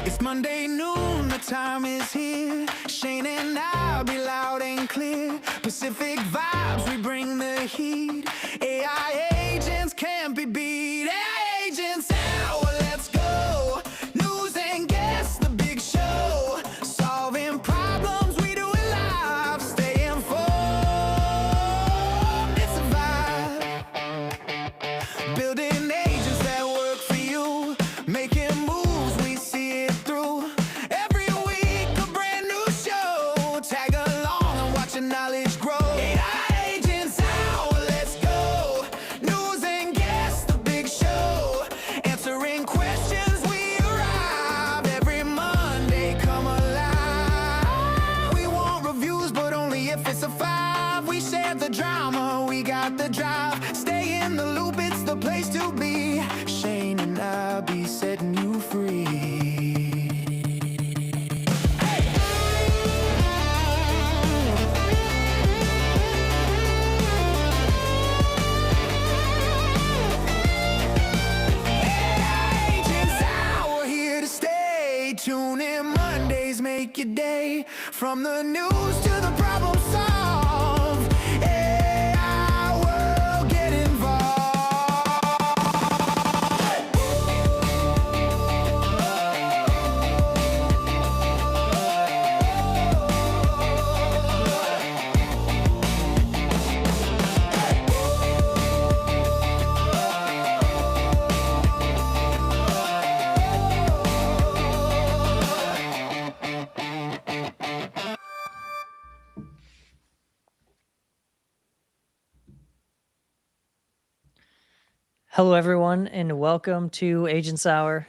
It's Monday noon, the time is here. Shane and I'll be loud and clear. Pacific vibes, we bring the heat. AI agents can't be beat. AI agents out, let's go. News and guests, the big show. Solving problems, we do it live. Stay informed, it's a vibe. Building agents that work for you. Making moves, we see it through. Every week, a brand new show. Tag along and watch your knowledge grow. AI agents out, let's go. News and guests, the big show. Answering questions, we arrive. Every Monday, come alive. We want reviews, but only if it's a 5. We share the drama, we got the drive. Stay in the loop, it's the place to be. Shane and I'll be setting you free. AI agents out, we're here to stay. Tune in Mondays, make your day. From the news to the problem solved. AI world, get involved. Hello, everyone, and welcome to Agents Hour.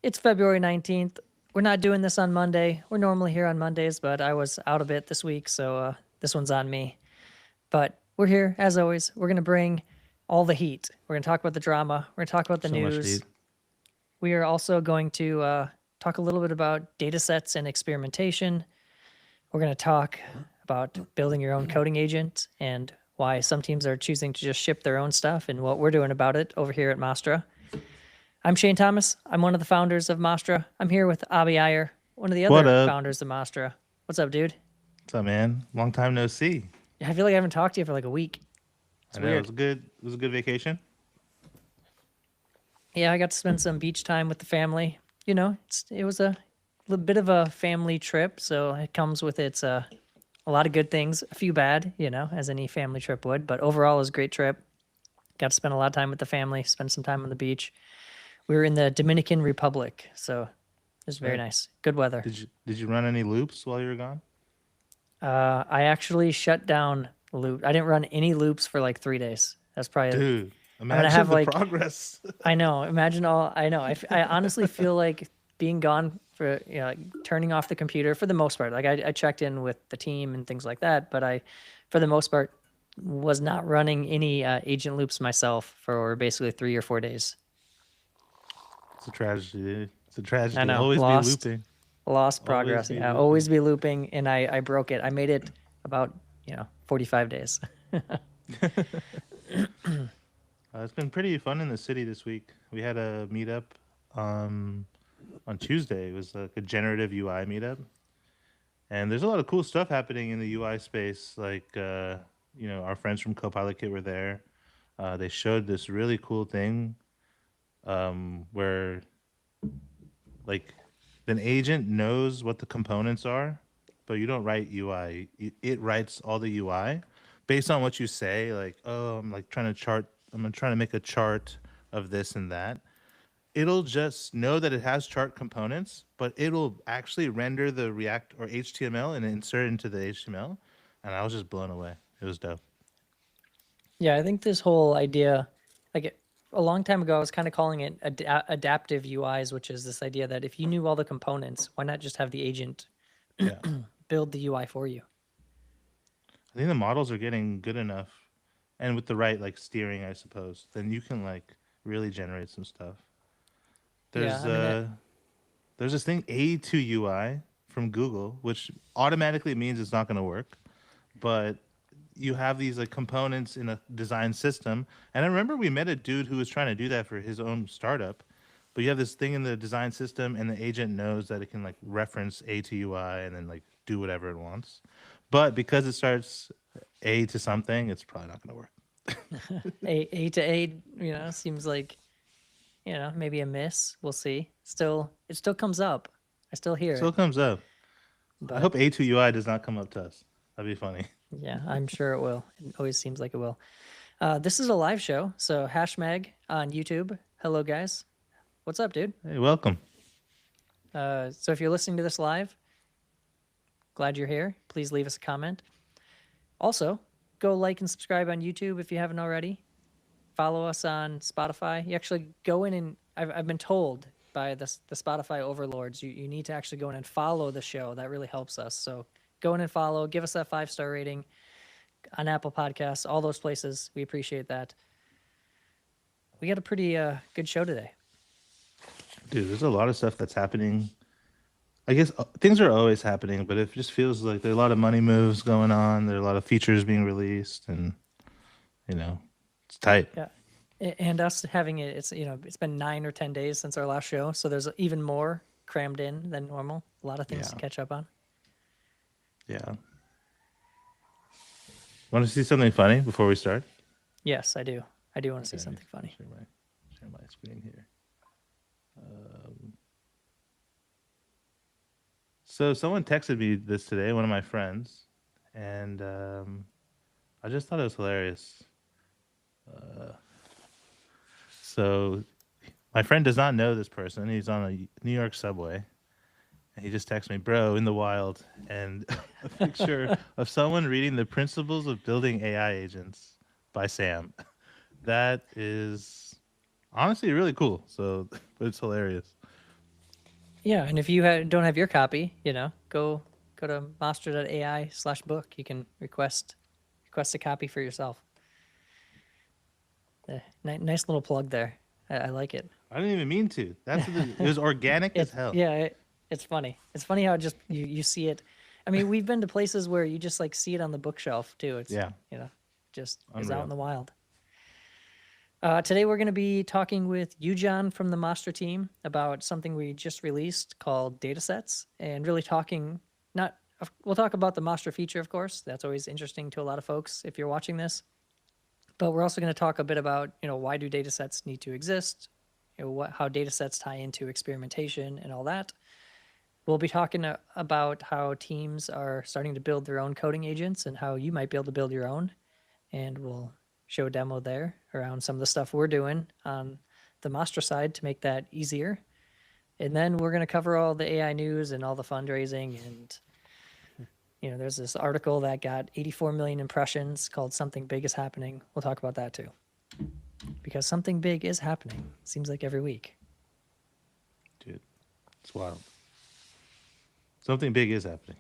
It's February 19th. We're not doing this on Monday. We're normally here on Mondays, but I was out a bit this week, so this one's on me. But we're here, as always. We're going to bring all the heat. We're going to talk about the drama. We're going to talk about the So much news. heat. We are also going to talk a little bit about data sets and experimentation. We're going to talk about building your own coding agent and why some teams are choosing to just ship their own stuff and what we're doing about it over here at Mastra. I'm Shane Thomas. I'm one of the founders of Mastra. I'm here with Abby Iyer, one of the What other up? founders of Mastra. What's up, dude? What's up, man? Long time no see. I feel like I haven't talked to you for like a week. I know weird. it was good. It was a good vacation. Yeah, I got to spend some beach time with the family. You know, it was a little bit of a family trip, so it comes with its a lot of good things, a few bad, you know, as any family trip would. But overall, it was a great trip. Got to spend a lot of time with the family, spend some time on the beach. We were in the Dominican Republic, so it was very Right. nice. Good weather. Did you run any loops while you were gone? I actually shut down loop. I didn't run any loops for like 3 days. That's probably. Dude, gonna imagine have, the like- progress. I know. Imagine all. I know. I honestly feel like being gone for like turning off the computer for the most part. Like I checked in with the team and things like that, but I, for the most part, was not running any agent loops myself for basically 3 or 4 days. It's a tragedy. Dude. It's a tragedy. I know, Always lost. be looping. Lost Always progress. be Yeah, looping. always be looping, and I broke it. I made it about 45 days. It's been pretty fun in the city this week. We had a meetup on Tuesday. It was like a generative UI meetup. And there's a lot of cool stuff happening in the UI space. Like, our friends from Copilot Kit were there. They showed this really cool thing where, like, an agent knows what the components are, but you don't write UI. It writes all the UI based on what you say. Like, oh, I'm trying to make a chart of this and that. It'll just know that it has chart components, but it'll actually render the React or HTML and insert it into the HTML. And I was just blown away. It was dope. Yeah, I think this whole idea, a long time ago, I was kind of calling it adaptive UIs, which is this idea that if you knew all the components, why not just have the agent Yeah. build the UI for you? I think the models are getting good enough, and with the right steering, I suppose, then you can really generate some stuff. There's Yeah, I mean, there's this thing A2 UI from Google, which automatically means it's not going to work. But you have these like components in a design system. And I remember we met a dude who was trying to do that for his own startup. But you have this thing in the design system, and the agent knows that it can like reference A to UI and then like do whatever it wants. But because it starts A to something, it's probably not going to work. A to A, seems like, maybe a miss. We'll see. It still comes up. I still hear Still it. comes up. I But hope A to UI does not come up to us. That'd be funny. yeah, I'm sure it will. It always seems like it will. This is a live show, so Hashmag on YouTube. Hello, guys. What's up, dude? Hey, welcome. So if you're listening to this live, glad you're here. Please leave us a comment. Also, go like and subscribe on YouTube if you haven't already. Follow us on Spotify. You actually go in and I've been told by the Spotify overlords, you need to actually go in and follow the show. That really helps us. So go in and follow. Give us that 5-star rating on Apple Podcasts, all those places. We appreciate that. We got a pretty good show today. Dude, there's a lot of stuff that's happening. I guess things are always happening, but it just feels like there are a lot of money moves going on. There are a lot of features being released, and it's tight. Yeah. And us having it, it's been 9 or 10 days since our last show. So there's even more crammed in than normal. A lot of things to catch up on. Yeah. Want to see something funny before we start? Yes, I do. I do want to see something funny. Share my screen here. So someone texted me this today, one of my friends, and I just thought it was hilarious. So my friend does not know this person. He's on a New York subway, and he just texted me, "Bro, in the wild," and a picture of someone reading The Principles of Building AI Agents by Sam. That is honestly really cool. So, but it's hilarious. Yeah, and if you don't have your copy, go to monster.ai/book. You can request a copy for yourself. Nice little plug there. I like it. I didn't even mean to. It was organic as hell. Yeah, it's funny. It's funny how just you see it. I mean, we've been to places where you just like see it on the bookshelf too. It's just is out in the wild. Today we're going to be talking with John from the Master team about something we just released called Datasets, and really we'll talk about the Master feature, of course. That's always interesting to a lot of folks if you're watching this. But we're also going to talk a bit about, why do datasets need to exist, how datasets tie into experimentation and all that. We'll be talking about how teams are starting to build their own coding agents and how you might be able to build your own. And we'll show a demo there around some of the stuff we're doing on the Master side to make that easier. And then we're going to cover all the AI news and all the fundraising. And, there's this article that got 84 million impressions called Something Big is Happening. We'll talk about that too. Because something big is happening. Seems like every week. Dude, it's wild. Something big is happening.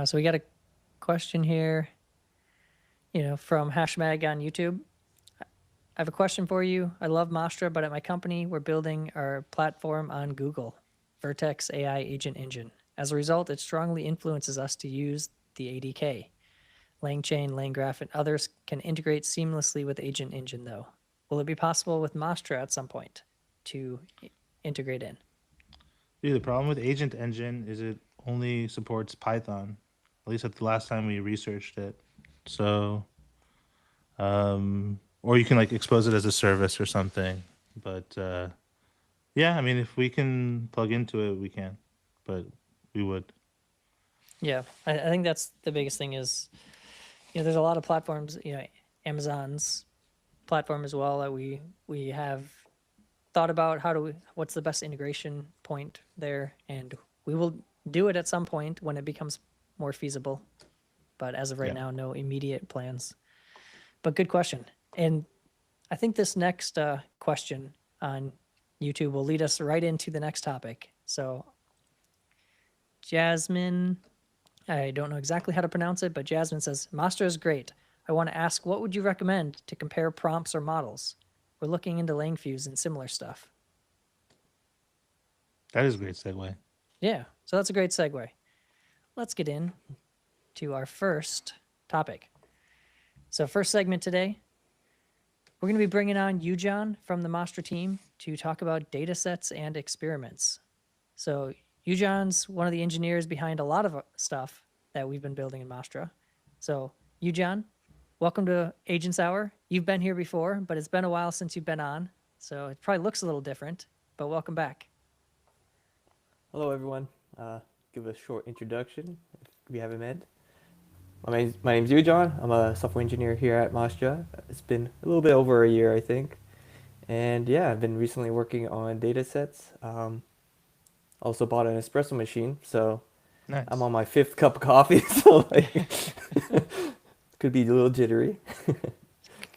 So we got a question here, from Hashmag on YouTube. I have a question for you. I love Mastra, but at my company, we're building our platform on Google, Vertex AI Agent Engine. As a result, it strongly influences us to use the ADK. LangChain, LangGraph, and others can integrate seamlessly with Agent Engine, though. Will it be possible with Mastra at some point to integrate in? Dude, the problem with Agent Engine is it only supports Python. At least at the last time we researched it. So, or you can like expose it as a service or something. But yeah, I mean, if we can plug into it, we can. But we would. Yeah, I think that's the biggest thing is, there's a lot of platforms, Amazon's platform as well that we have thought about what's the best integration point there, and we will do it at some point when it becomes more feasible. But as of right now, no immediate plans. But good question. And I think this next question on YouTube will lead us right into the next topic. So Jasmine, I don't know exactly how to pronounce it, but Jasmine says, Master is great. I want to ask, what would you recommend to compare prompts or models? We're looking into LangFuse and similar stuff. That is a great segue. Yeah, so that's a great segue. Let's get in to our first topic. So, first segment today, we're going to be bringing on you, John, from the Mastra team to talk about data sets and experiments. So, you, John's one of the engineers behind a lot of stuff that we've been building in Mastra. So, you, John, welcome to Agents Hour. You've been here before, but it's been a while since you've been on. So, it probably looks a little different, but welcome back. Hello, everyone. Give a short introduction if we haven't met. My name's Yujon. I'm a software engineer here at Mastra. It's been a little bit over a year, I think. And yeah, I've been recently working on data sets. Also bought an espresso machine, so Nice. I'm on my 5th cup of coffee, so like, could be a little jittery.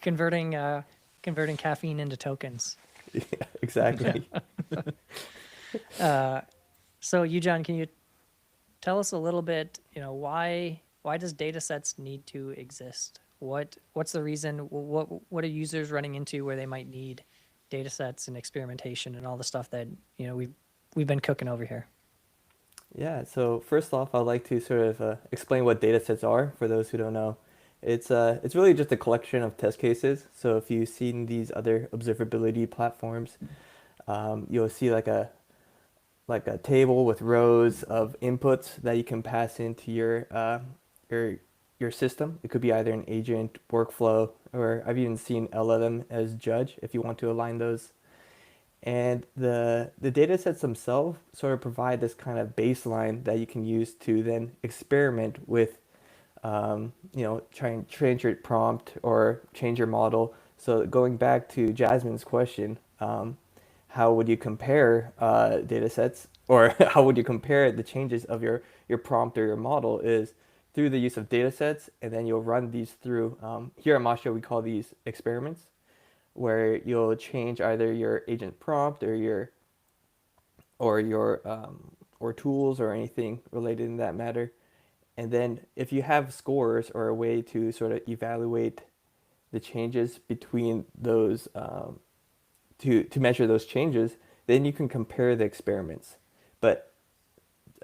Converting caffeine into tokens. Yeah, exactly. So, you, John, can you tell us a little bit? Why does data sets need to exist? What's the reason? What are users running into where they might need data sets and experimentation and all the stuff that we've been cooking over here? Yeah, so first off, I'd like to sort of explain what data sets are for those who don't know. It's really just a collection of test cases. So if you've seen these other observability platforms, you'll see like a table with rows of inputs that you can pass into your system. It could be either an agent, workflow, or I've even seen LLM as judge if you want to align those. And the data sets themselves sort of provide this kind of baseline that you can use to then experiment with, try and change your prompt or change your model. So going back to Jasmine's question, how would you compare data sets, or how would you compare the changes of your prompt or your model is through the use of data sets, and then you'll run these through, here at Mastra we call these experiments, where you'll change either your agent prompt or your tools or anything related in that matter. And then if you have scores or a way to sort of evaluate the changes between those, to measure those changes, then you can compare the experiments. But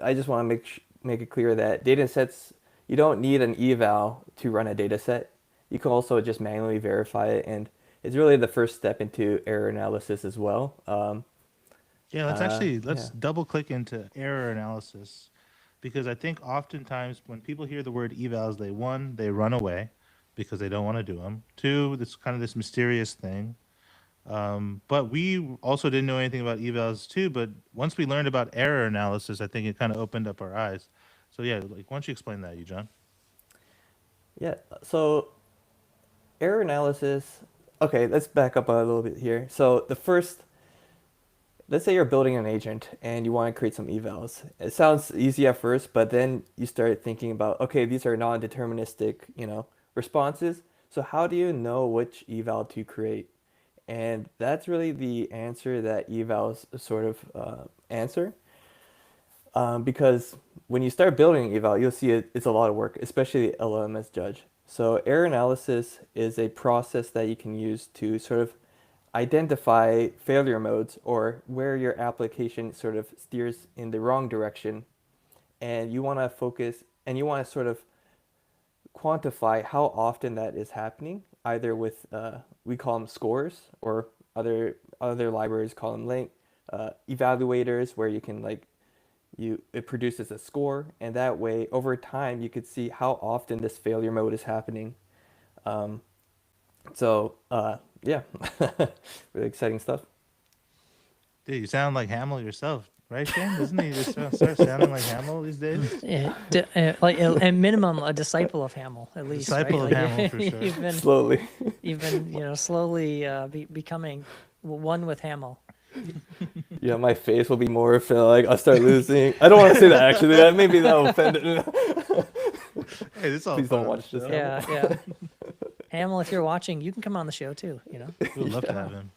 I just want to make it clear that data sets, you don't need an eval to run a data set. You can also just manually verify it, and it's really the first step into error analysis as well. Let's double click into error analysis, because I think oftentimes when people hear the word evals, they run away because they don't want to do them. 2, this kind of this mysterious thing. But we also didn't know anything about evals too. But once we learned about error analysis, I think it kind of opened up our eyes. So yeah, why don't you explain that, John? Yeah, so error analysis, okay, let's back up a little bit here. So let's say you're building an agent and you want to create some evals. It sounds easy at first, but then you start thinking about, okay, these are non-deterministic, responses. So how do you know which eval to create? And that's really the answer that evals sort of answer. Because when you start building an eval, you'll see it's a lot of work, especially LLM judge. So error analysis is a process that you can use to sort of identify failure modes, or where your application sort of steers in the wrong direction. And you want to focus, and you want to sort of quantify how often that is happening, either with, we call them scores, or other libraries call them evaluators, where you can it produces a score, and that way over time you could see how often this failure mode is happening. Yeah, really exciting stuff. Dude, you sound like Hamill yourself, right, Shane? Doesn't he just start sounding like Hamill these days? Like at minimum, a disciple of Hamill, at least. Disciple right? of Hamill, for sure. Slowly. You've been slowly becoming one with Hamill. Yeah, my face will be morphed, and I'll start losing. I don't want to say that actually. Maybe that'll offend it. Hey, this all Please don't watch this. Yeah. Hamill, if you're watching, you can come on the show too. We would love to have him.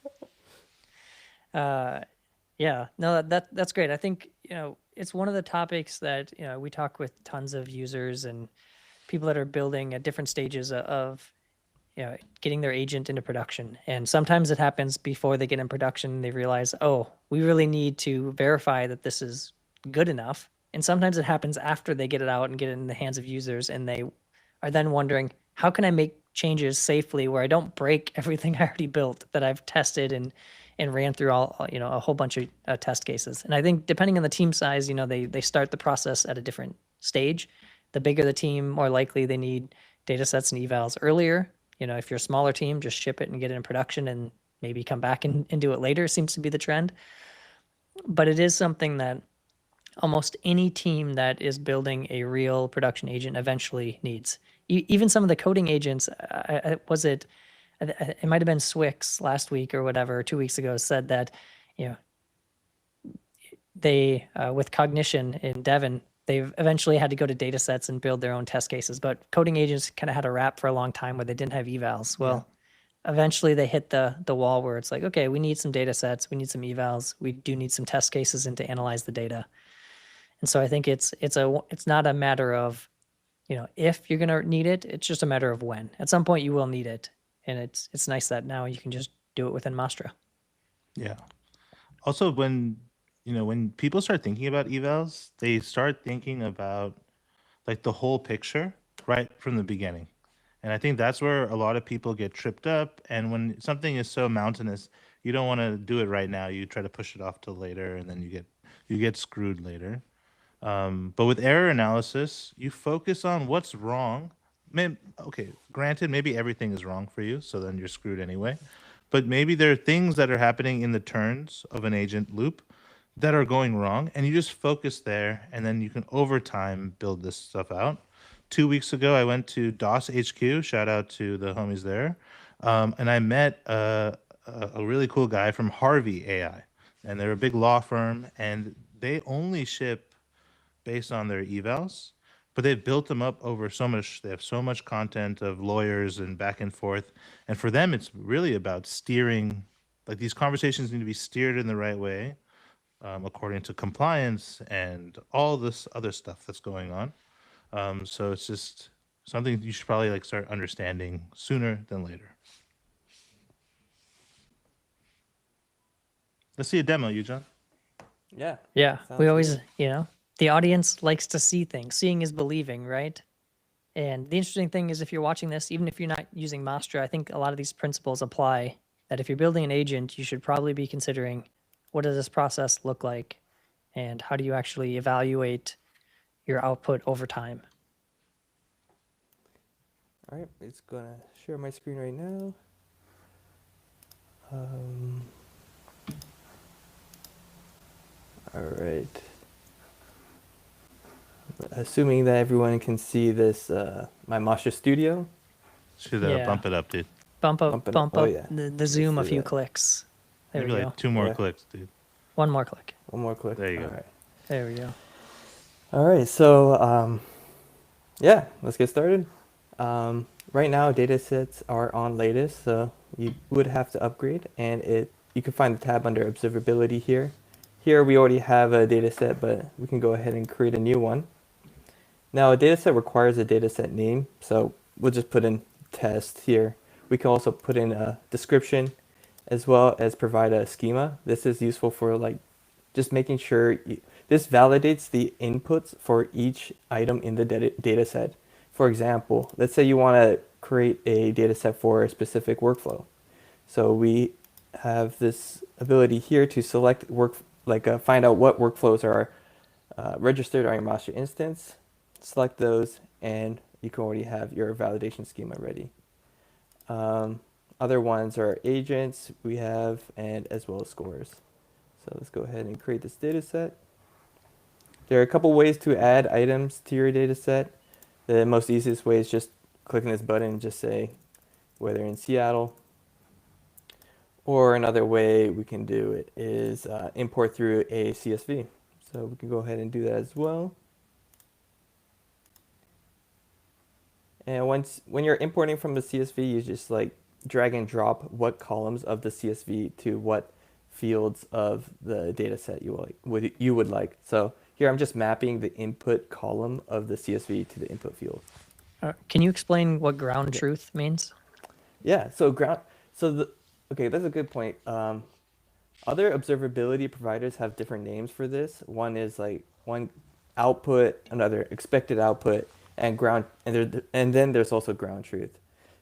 No, that's great. I think it's one of the topics that we talk with tons of users and people that are building at different stages of getting their agent into production. And sometimes it happens before they get in production. They realize, oh, we really need to verify that this is good enough. And sometimes it happens after they get it out and get it in the hands of users, and they are then wondering, how can I make changes safely where I don't break everything I already built that I've tested and ran through a whole bunch of test cases. And I think depending on the team size, they start the process at a different stage. The bigger the team, more likely they need data sets and evals earlier. If you're a smaller team, just ship it and get it in production and maybe come back and do it later seems to be the trend. But it is something that almost any team that is building a real production agent eventually needs. Even some of the coding agents, it might have been Swix last week or whatever, 2 weeks ago, said that, they, with Cognition in Devon, they've eventually had to go to data sets and build their own test cases. But coding agents kind of had a rap for a long time where they didn't have evals. Well, eventually they hit the wall where it's like, okay, we need some data sets, we need some evals, we do need some test cases and to analyze the data. And so I think it's not a matter of, if you're going to need it, it's just a matter of when. At some point you will need it. And it's nice that now you can just do it within Mastra. Yeah. Also, when people start thinking about evals, they start thinking about like the whole picture right from the beginning. And I think that's where a lot of people get tripped up. And when something is so mountainous, you don't want to do it right now. You try to push it off till later, and then you get screwed later. But with error analysis, you focus on what's wrong. Okay, granted, maybe everything is wrong for you, so then you're screwed anyway. But maybe there are things that are happening in the turns of an agent loop that are going wrong, and you just focus there, and then you can over time build this stuff out. 2 weeks ago, I went to DOS HQ. Shout out to the homies there, and I met a really cool guy from Harvey AI, and they're a big law firm, and they only ship based on their evals, but they've built them up over so much. They have so much content of lawyers and back and forth, and for them, it's really about steering. Like these conversations need to be steered in the right way, according to compliance and all this other stuff that's going on. So it's just something you should probably like start understanding sooner than later. Let's see a demo, you John. Yeah. Yeah, Sounds we always, good. the audience likes to see things. Seeing is believing, right? And the interesting thing is if you're watching this, even if you're not using Mastra, I think a lot of these principles apply that if you're building an agent, you should probably be considering what does this process look like and how do you actually evaluate your output over time. All right, it's gonna share my screen right now. All right. Assuming that everyone can see this, my Masha Studio. Should Yeah. bump it up, dude. Bump up, Bump it up. bump Oh, up yeah. the zoom a see few that. clicks. There Maybe we like go. 2 more Yeah. clicks, dude. One more click. One more click. There you go. All right. There we go. All right, so yeah, let's get started. Right now, datasets are on latest, so you would have to upgrade, and you can find the tab under observability here. Here we already have a dataset, but we can go ahead and create a new one. Now, a dataset requires a dataset name, so we'll just put in test here. We can also put in a description as well as provide a schema. This is useful for like just making sure this validates the inputs for each item in the data set. For example, let's say you want to create a data set for a specific workflow. So we have this ability here to select find out what workflows are registered on your master instance, select those, and you can already have your validation schema ready. Other ones are agents we have, and as well as scores. So let's go ahead and create this data set. There are a couple ways to add items to your data set. The most easiest way is just clicking this button and just say whether in Seattle. Or another way we can do it is import through a CSV. So we can go ahead and do that as well. And when you're importing from the CSV, you just like drag and drop what columns of the CSV to what fields of the data set you would like. So here I'm just mapping the input column of the CSV to the input field. Can you explain what ground truth means? Yeah. So ground. So the okay, that's a good point. Other observability providers have different names for this. One is like one output, another expected output, and ground, and then there's also ground truth.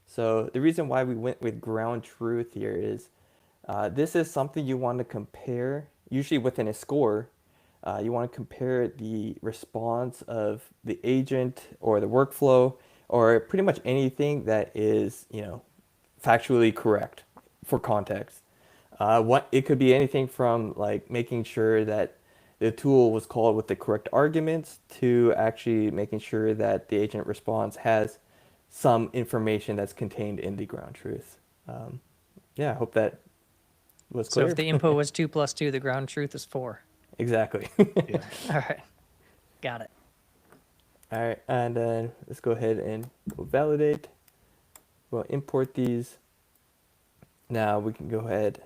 So the reason why we went with ground truth here is this is something you want to compare, usually within a score. You want to compare the response of the agent or the workflow or pretty much anything that is, factually correct for context. What it could be anything from like making sure that the tool was called with the correct arguments to actually making sure that the agent response has some information that's contained in the ground truth. Yeah, I hope that was So if clear. the input was 2 plus 2, the ground truth is 4. Exactly. Yeah. All right. Got it. All right, and then let's go ahead and we'll validate. We'll import these. Now we can go ahead.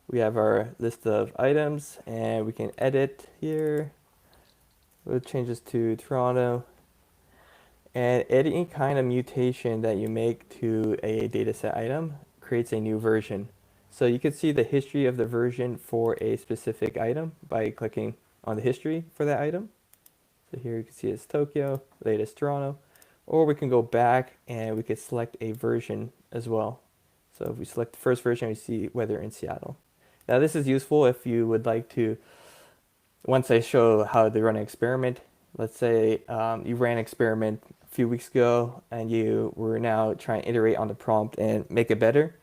We have our list of items, and we can edit here. We'll change this to Toronto. And any kind of mutation that you make to a dataset item creates a new version. So you can see the history of the version for a specific item by clicking on the history for that item. So here you can see it's Tokyo, latest Toronto, or we can go back and we could select a version as well. So if we select the first version, we see weather in Seattle. Now this is useful if you would like to, once I show how to run an experiment, let's say you ran an experiment a few weeks ago and you were now trying to iterate on the prompt and make it better.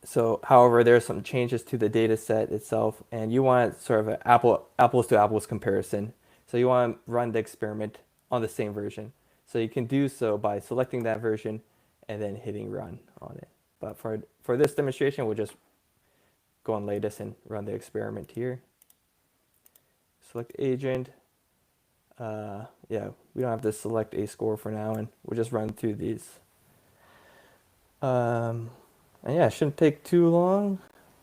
So, however, there are some changes to the data set itself, and you want sort of an apples to apples comparison. So you want to run the experiment on the same version. So you can do so by selecting that version and then hitting run on it. But for this demonstration, we'll just go on latest and run the experiment here. Select agent. Yeah, we don't have to select a score for now, and we'll just run through these. And yeah, it shouldn't take too long,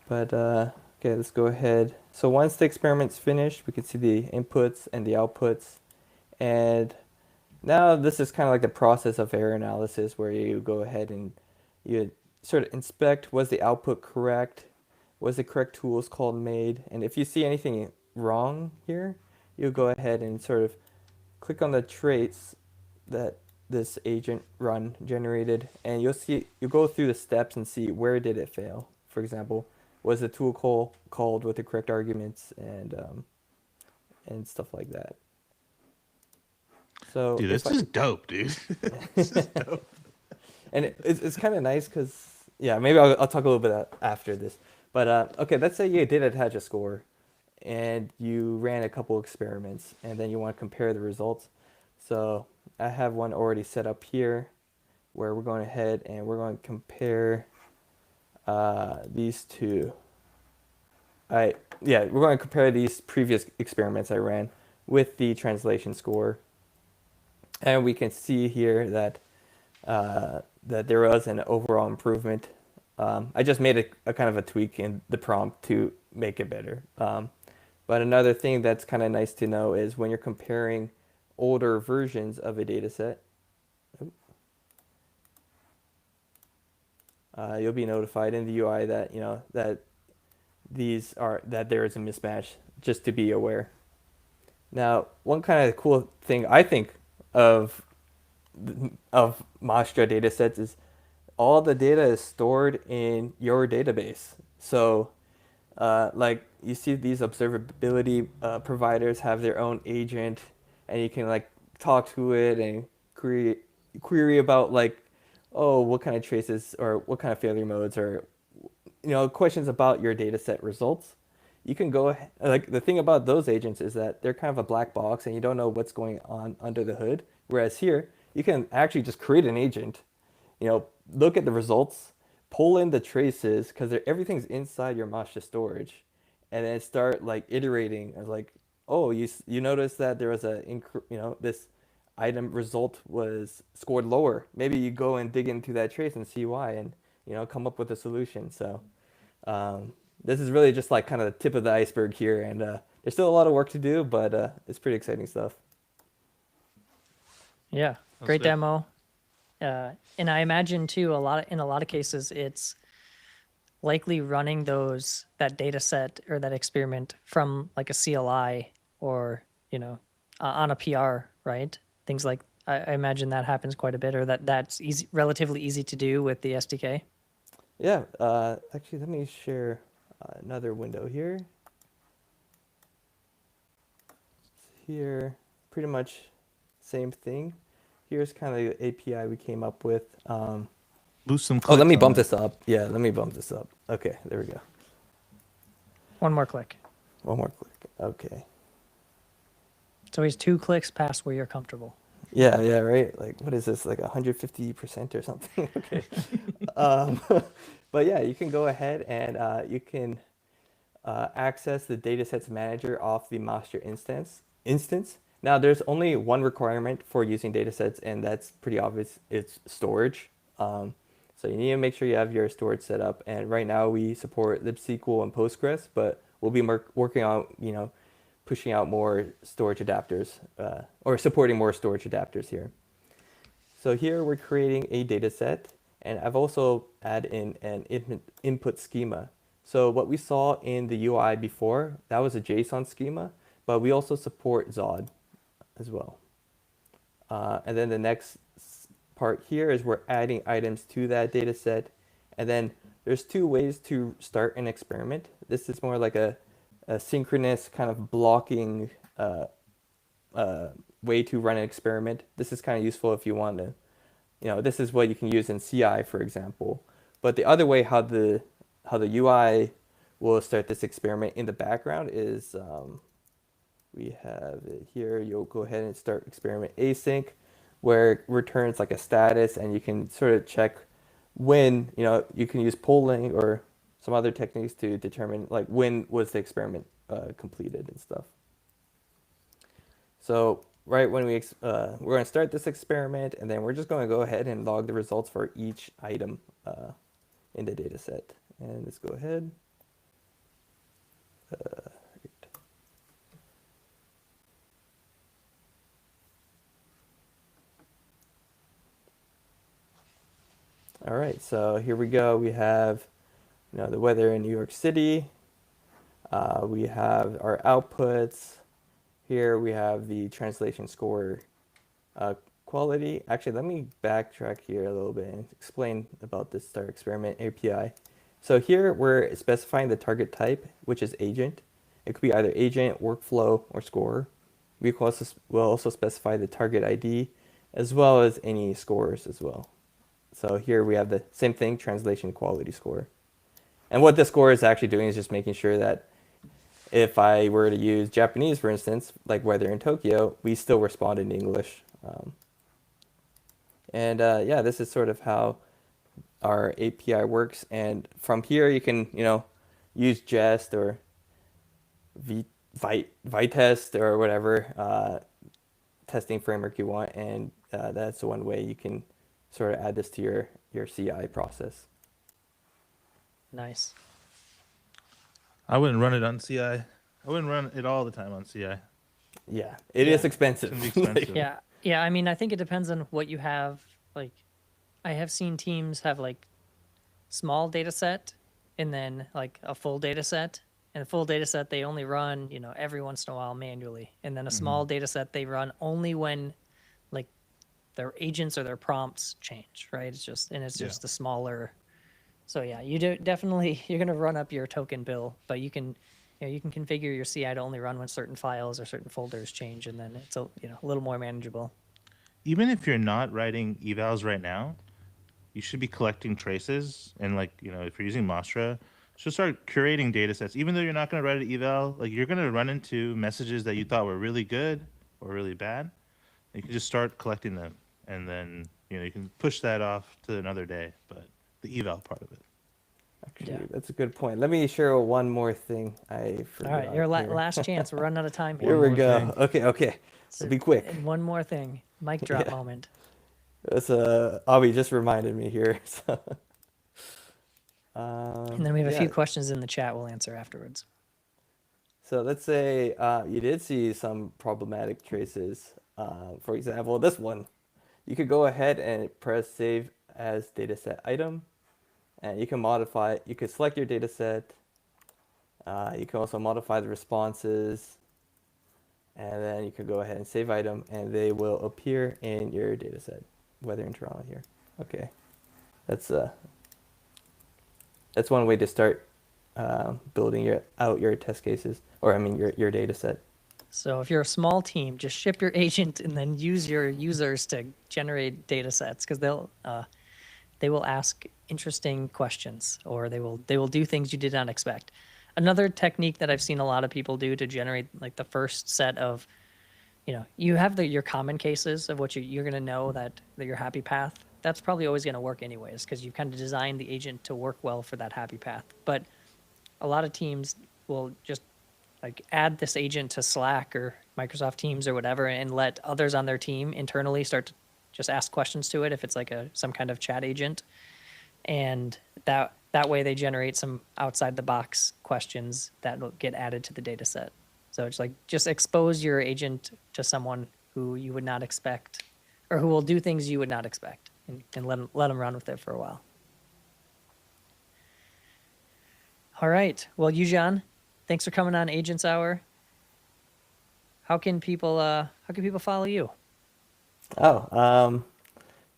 but okay, let's go ahead. So once the experiment's finished, we can see the inputs and the outputs. And now this is kind of like the process of error analysis where you go ahead and you sort of inspect, was the output correct? Was the correct tools called made? And if you see anything wrong here, you go ahead and sort of click on the traits that this agent run generated, and you'll go through the steps and see where did it fail. For example, was the tool called with the correct arguments and stuff like that. So Dude, this is dope, dude. This is dope. and it's kind of nice because yeah, maybe I'll talk a little bit after this. But okay, let's say you did attach a score and you ran a couple experiments and then you want to compare the results. So I have one already set up here where we're going ahead and we're going to compare these two. We're going to compare these previous experiments I ran with the translation score. And we can see here that that there was an overall improvement. I just made a kind of a tweak in the prompt to make it better. But another thing that's kind of nice to know is when you're comparing older versions of a data set, you'll be notified in the UI that that there is a mismatch, just to be aware. Now, one kind of cool thing I think of Mastra datasets is all the data is stored in your database. So like you see these observability providers have their own agent, and you can like talk to it and query about like, oh, what kind of traces or what kind of failure modes or questions about your data set results. You can go ahead, like the thing about those agents is that they're kind of a black box and you don't know what's going on under the hood. Whereas here, you can actually just create an agent, look at the results, pull in the traces because everything's inside your Masha storage, and then start like iterating as like, oh, you notice that there was this item result was scored lower. Maybe you go and dig into that trace and see why, and come up with a solution. So this is really just like kind of the tip of the iceberg here, and there's still a lot of work to do, but it's pretty exciting stuff. Yeah. That's Great good. demo. And I imagine too, in a lot of cases, it's likely running that data set or that experiment from like a CLI or, on a PR, right? Things like I imagine that happens quite a bit, or that's easy, relatively easy to do with the SDK. Yeah, actually, let me share another window here. Here, pretty much same thing. Here's kind of the API we came up with. Boost some Oh, let clicks me on bump that. this up. Yeah, let me bump this up. Okay, there we go. One more click. One more click. Okay. It's always 2 clicks past where you're comfortable. Yeah, yeah, right. Like, what is this? Like 150% or something? Okay. But yeah, you can go ahead and you can access the datasets manager off the master instance. Now, there's only one requirement for using datasets, and that's pretty obvious. It's storage. So you need to make sure you have your storage set up. And right now we support libsql and Postgres, but we'll be working on pushing out more storage adapters or supporting more storage adapters here. So here we're creating a data set, and I've also added in an input schema. So what we saw in the UI before, that was a JSON schema, but we also support Zod as well. And then the next part here is we're adding items to that data set. And then there's 2 ways to start an experiment. This is more like a synchronous kind of blocking way to run an experiment. This is kind of useful if you want to, this is what you can use in CI, for example. But the other way, how the UI will start this experiment in the background is we have it here. You'll go ahead and start experiment async, where it returns like a status, and you can sort of check when, you can use polling or some other techniques to determine like when was the experiment completed and stuff. So right when we're going to start this experiment, and then we're just going to go ahead and log the results for each item in the data set. And let's go ahead. All right, so here we go. We have the weather in New York City. We have our outputs. Here we have the translation score quality. Actually, let me backtrack here a little bit and explain about this start experiment API. So here we're specifying the target type, which is agent. It could be either agent, workflow, or score. We will also specify the target ID as well as any scores as well. So here we have the same thing, translation quality score. And what this score is actually doing is just making sure that if I were to use Japanese, for instance, like weather in Tokyo, we still respond in English. Yeah, this is sort of how our API works. And from here, you can, use Jest or Vitest or whatever testing framework you want. And that's one way you can sort of add this to your CI process. Nice. I wouldn't run it on CI. I wouldn't run it all the time on CI. Yeah, it is expensive. It can be expensive. Yeah. I mean, I think it depends on what you have. Like, I have seen teams have like small data set and then like a full data set. And a full data set they only run, every once in a while manually. And then a small data set they run only when like their agents or their prompts change, right? It's just the smaller. So yeah, definitely you're gonna run up your token bill, but you can configure your CI to only run when certain files or certain folders change, and then it's a little more manageable. Even if you're not writing evals right now, you should be collecting traces. And if you're using Mastra, just start curating data sets. Even though you're not going to write an eval, you're going to run into messages that you thought were really good or really bad. You can just start collecting them, and then you can push that off to another day. But the eval part of it. Actually, that's a good point. Let me share one more thing I forgot. All right, your last chance. We're running out of time here. Here we more go. thing. Okay. So be quick. And one more thing. Mic drop moment. That's Avi just reminded me here. And then we have a few questions in the chat we'll answer afterwards. So let's say you did see some problematic traces. For example, this one. you could go ahead and press save as dataset item, and you can modify it. You could select your dataset. You can also modify the responses, and then you could go ahead and save item, and they will appear in your dataset, whether in Toronto here. Okay, that's one way to start building out your test cases, or I mean your dataset. So if you're a small team, just ship your agent and then use your users to generate data sets, because they will ask interesting questions, or they will do things you did not expect. Another technique that I've seen a lot of people do to generate like the first set of, you have your common cases of what you're going to know that your happy path. That's probably always going to work anyways, because you kind of designed the agent to work well for that happy path. But a lot of teams will just like add this agent to Slack or Microsoft Teams or whatever, and let others on their team internally start to just ask questions to it if it's like some kind of chat agent, and that way they generate some outside the box questions that will get added to the data set. So it's like just expose your agent to someone who you would not expect, or who will do things you would not expect, and let them run with it for a while. All right. Well, Yujan, thanks for coming on Agents Hour. How can people follow you? Oh,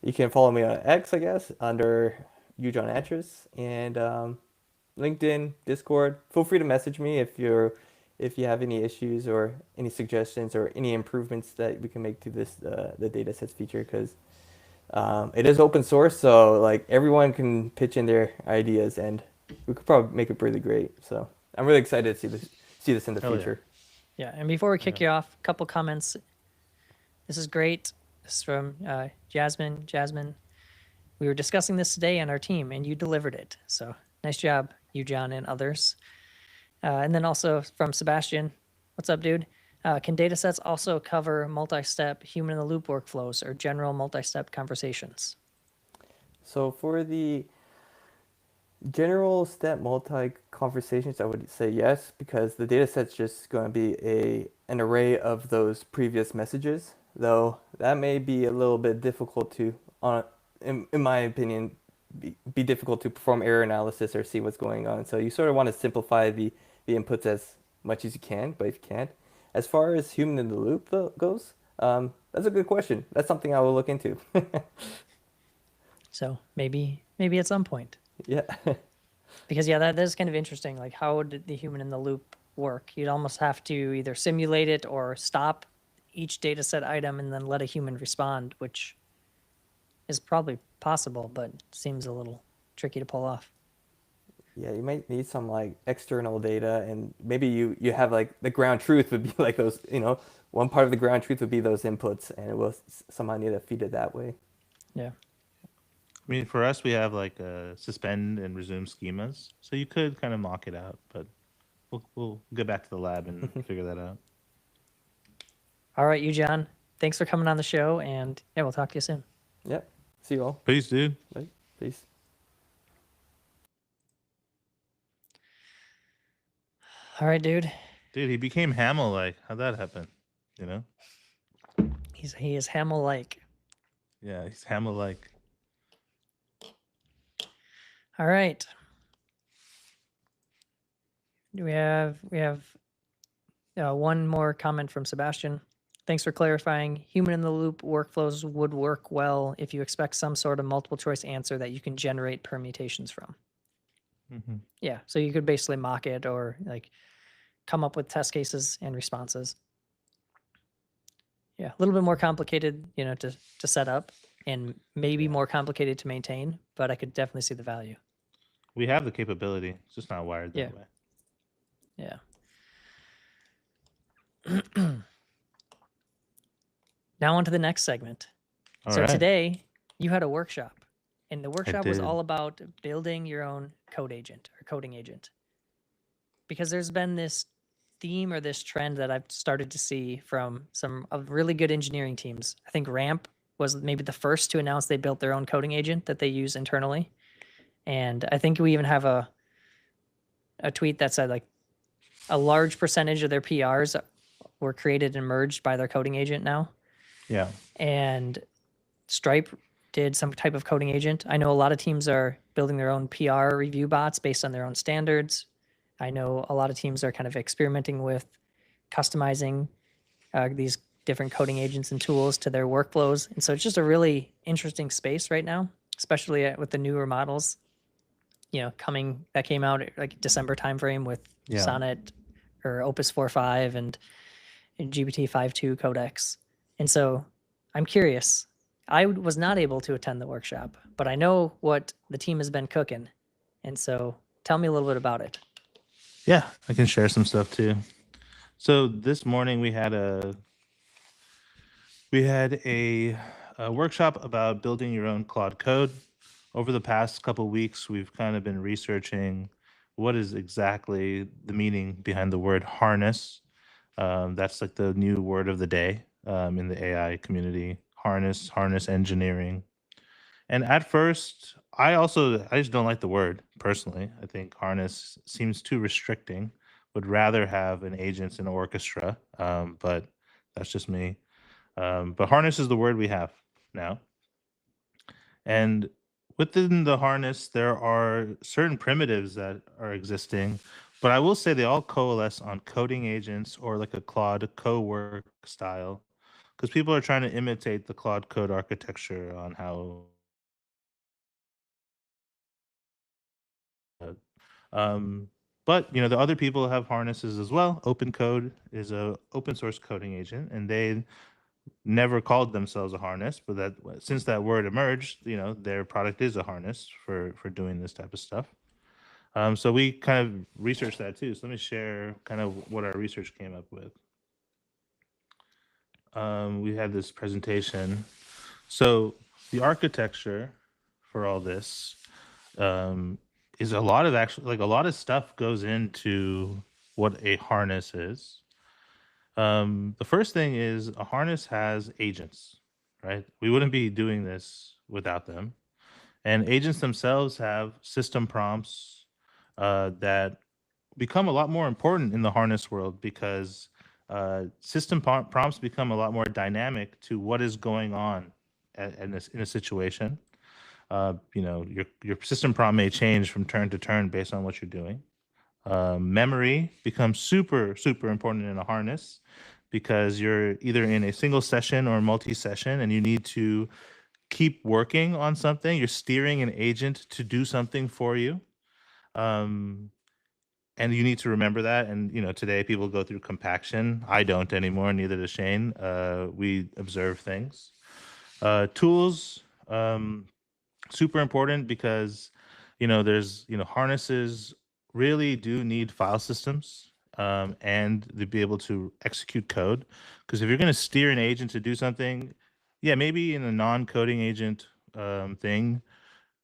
you can follow me on X, I guess, under Ujon Atris, and LinkedIn, Discord. Feel free to message me if you have any issues or any suggestions or any improvements that we can make to this the datasets feature, because it is open source, so like everyone can pitch in their ideas, and we could probably make it really great. So I'm really excited to see this in the Hell yeah. future. Yeah, and before we kick you off, a couple comments. This is great. This is from Jasmine. Jasmine, we were discussing this today on our team, and you delivered it. So nice job, you, John, and others. And then also from Sebastian, what's up, dude? Can datasets also cover multi-step human-in-the-loop workflows or general multi-step conversations? So for the general step multi conversations, I would say yes, because the data set's just going to be an array of those previous messages, though that may be a little bit difficult to, in my opinion, be difficult to perform error analysis or see what's going on. So you sort of want to simplify the inputs as much as you can, but if you can't. As far as human in the loop goes, that's a good question. That's something I will look into. So maybe at some point. Yeah. Because yeah, that is kind of interesting. Like, how would the human in the loop work? You'd almost have to either simulate it or stop each data set item and then let a human respond, which is probably possible, but seems a little tricky to pull off. Yeah, you might need some like external data, and maybe you have like the ground truth would be like those, one part of the ground truth would be those inputs, and it will somehow need to feed it that way. Yeah. I mean, for us, we have like suspend and resume schemas, so you could kind of mock it out, but we'll get back to the lab and figure that out. All right, you, John. Thanks for coming on the show, and yeah, we'll talk to you soon. Yep. See you all. Peace, dude. Bye. Peace. All right, dude. Dude, he became Hamill-like. How'd that happen? You know? He is Hamill-like. Yeah, he's Hamill-like. All right. We have one more comment from Sebastian. Thanks for clarifying. Human-in-the-loop workflows would work well if you expect some sort of multiple-choice answer that you can generate permutations from. Mm-hmm. Yeah, so you could basically mock it or like come up with test cases and responses. Yeah, a little bit more complicated, to set up, and maybe more complicated to maintain, but I could definitely see the value. We have the capability. It's just not wired that way. Yeah. Now on to the next segment. All so right. Today you had a workshop, and the workshop was did. all about building your own code agent or coding agent. Because there's been this theme or this trend that I've started to see from some of really good engineering teams. I think Ramp was maybe the first to announce they built their own coding agent that they use internally. And I think we even have a tweet that said like a large percentage of their PRs were created and merged by their coding agent now. Yeah. And Stripe did some type of coding agent. I know a lot of teams are building their own PR review bots based on their own standards. I know a lot of teams are kind of experimenting with customizing these different coding agents and tools to their workflows. And so it's just a really interesting space right now, especially with the newer models, that came out at like December timeframe with Yeah. Sonnet or Opus 4.5 and GPT 5.2 codecs. And so I'm curious. I was not able to attend the workshop, but I know what the team has been cooking. And so tell me a little bit about it. Yeah, I can share some stuff too. So this morning we had a workshop about building your own Claude code. Over the past couple of weeks, we've kind of been researching what is exactly the meaning behind the word harness. That's like the new word of the day in the AI community. Harness engineering. And at first, I just don't like the word personally. I think harness seems too restricting. Would rather have an agents and orchestra, but that's just me. But harness is the word we have now. And within the harness, there are certain primitives that are existing, but I will say they all coalesce on coding agents or like a Claude co-work style, because people are trying to imitate the Claude code architecture on how. Um, but the other people have harnesses as well. Open Code is a open source coding agent, and they never called themselves a harness, but that since that word emerged, their product is a harness for doing this type of stuff. So we kind of researched that too. So let me share kind of what our research came up with. We had this presentation. So the architecture for all this is a lot of stuff goes into what a harness is. The first thing is a harness has agents, right? We wouldn't be doing this without them. And agents themselves have system prompts that become a lot more important in the harness world because system prompts become a lot more dynamic to what is going on in a situation. Your system prompt may change from turn to turn based on what you're doing. Memory becomes super, super important in a harness because you're either in a single session or multi-session and you need to keep working on something. You're steering an agent to do something for you. And you need to remember that. And, today people go through compaction. I don't anymore, neither does Shane. We observe things. Tools, super important because, there's, harnesses really do need file systems and to be able to execute code. Because if you're going to steer an agent to do something, yeah, maybe in a non-coding agent thing,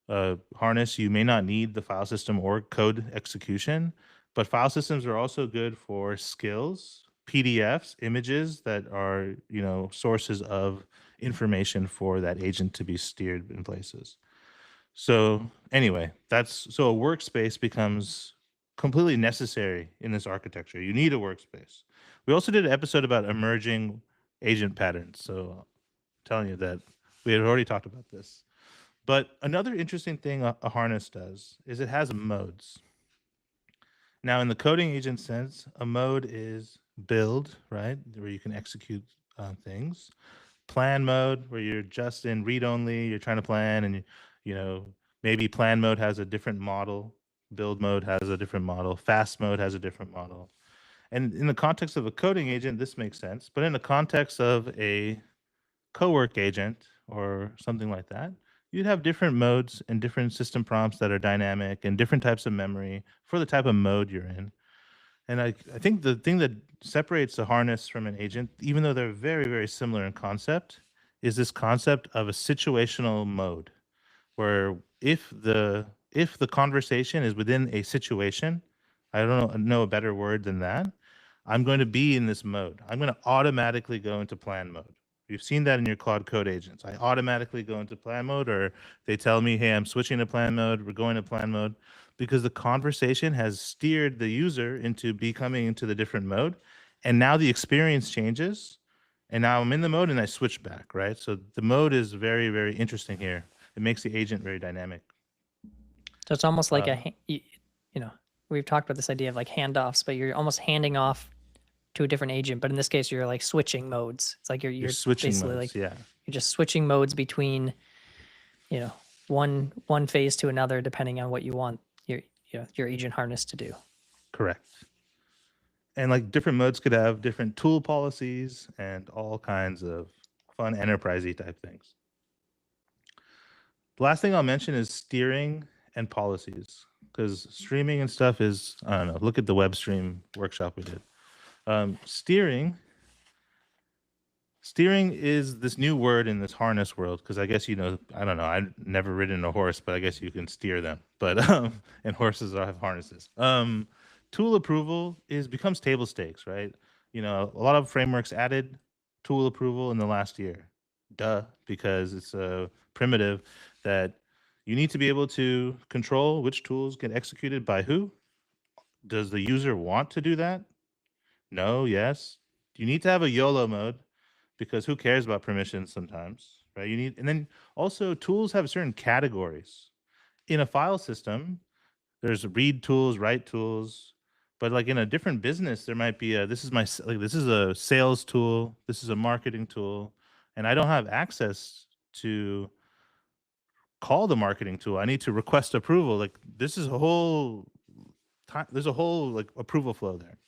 harness, you may not need the file system or code execution, but file systems are also good for skills, PDFs, images that are, sources of information for that agent to be steered in places. So anyway, so a workspace becomes completely necessary in this architecture. You need a workspace. We also did an episode about emerging agent patterns. So I'm telling you that we had already talked about this. But another interesting thing a harness does is it has modes. Now, in the coding agent sense, a mode is build, right, where you can execute things. Plan mode, where you're just in read only, you're trying to plan, and maybe plan mode has a different model, build mode has a different model, fast mode has a different model. And in the context of a coding agent, this makes sense. But in the context of a co-work agent or something like that, you'd have different modes and different system prompts that are dynamic and different types of memory for the type of mode you're in. And I think the thing that separates a harness from an agent, even though they're very, very similar in concept, is this concept of a situational mode, where if the conversation is within a situation, I don't know a better word than that, I'm going to be in this mode. I'm going to automatically go into plan mode. You've seen that in your Claude Code agents. I automatically go into plan mode, or they tell me, hey, I'm switching to plan mode, we're going to plan mode, because the conversation has steered the user into becoming into the different mode. And now the experience changes. And now I'm in the mode and I switch back, right? So the mode is very, very interesting here. It makes the agent very dynamic. So it's almost like you know, we've talked about this idea of like handoffs, but you're almost handing off to a different agent. But in this case, you're like switching modes. It's like you're switching basically modes, like yeah. you're just switching modes between, you know, one phase to another depending on what you want your agent harness to do. Correct. And like different modes could have different tool policies and all kinds of fun enterprisey type things. The last thing I'll mention is steering and policies, because streaming and stuff is, I don't know, look at the web stream workshop we did. Steering is this new word in this harness world, because I guess, I don't know, I've never ridden a horse, but I guess you can steer them. But and horses have harnesses. Tool approval becomes table stakes, right? A lot of frameworks added tool approval in the last year. Duh, because it's a primitive that you need to be able to control which tools get executed by who. Does the user want to do that? No, yes. You need to have a YOLO mode, because who cares about permissions sometimes, right? And then also tools have certain categories. In a file system, there's read tools, write tools, but like in a different business, there might be this is a sales tool, this is a marketing tool, and I don't have access to call the marketing tool. I need to request approval. Like this is there's a whole like approval flow there.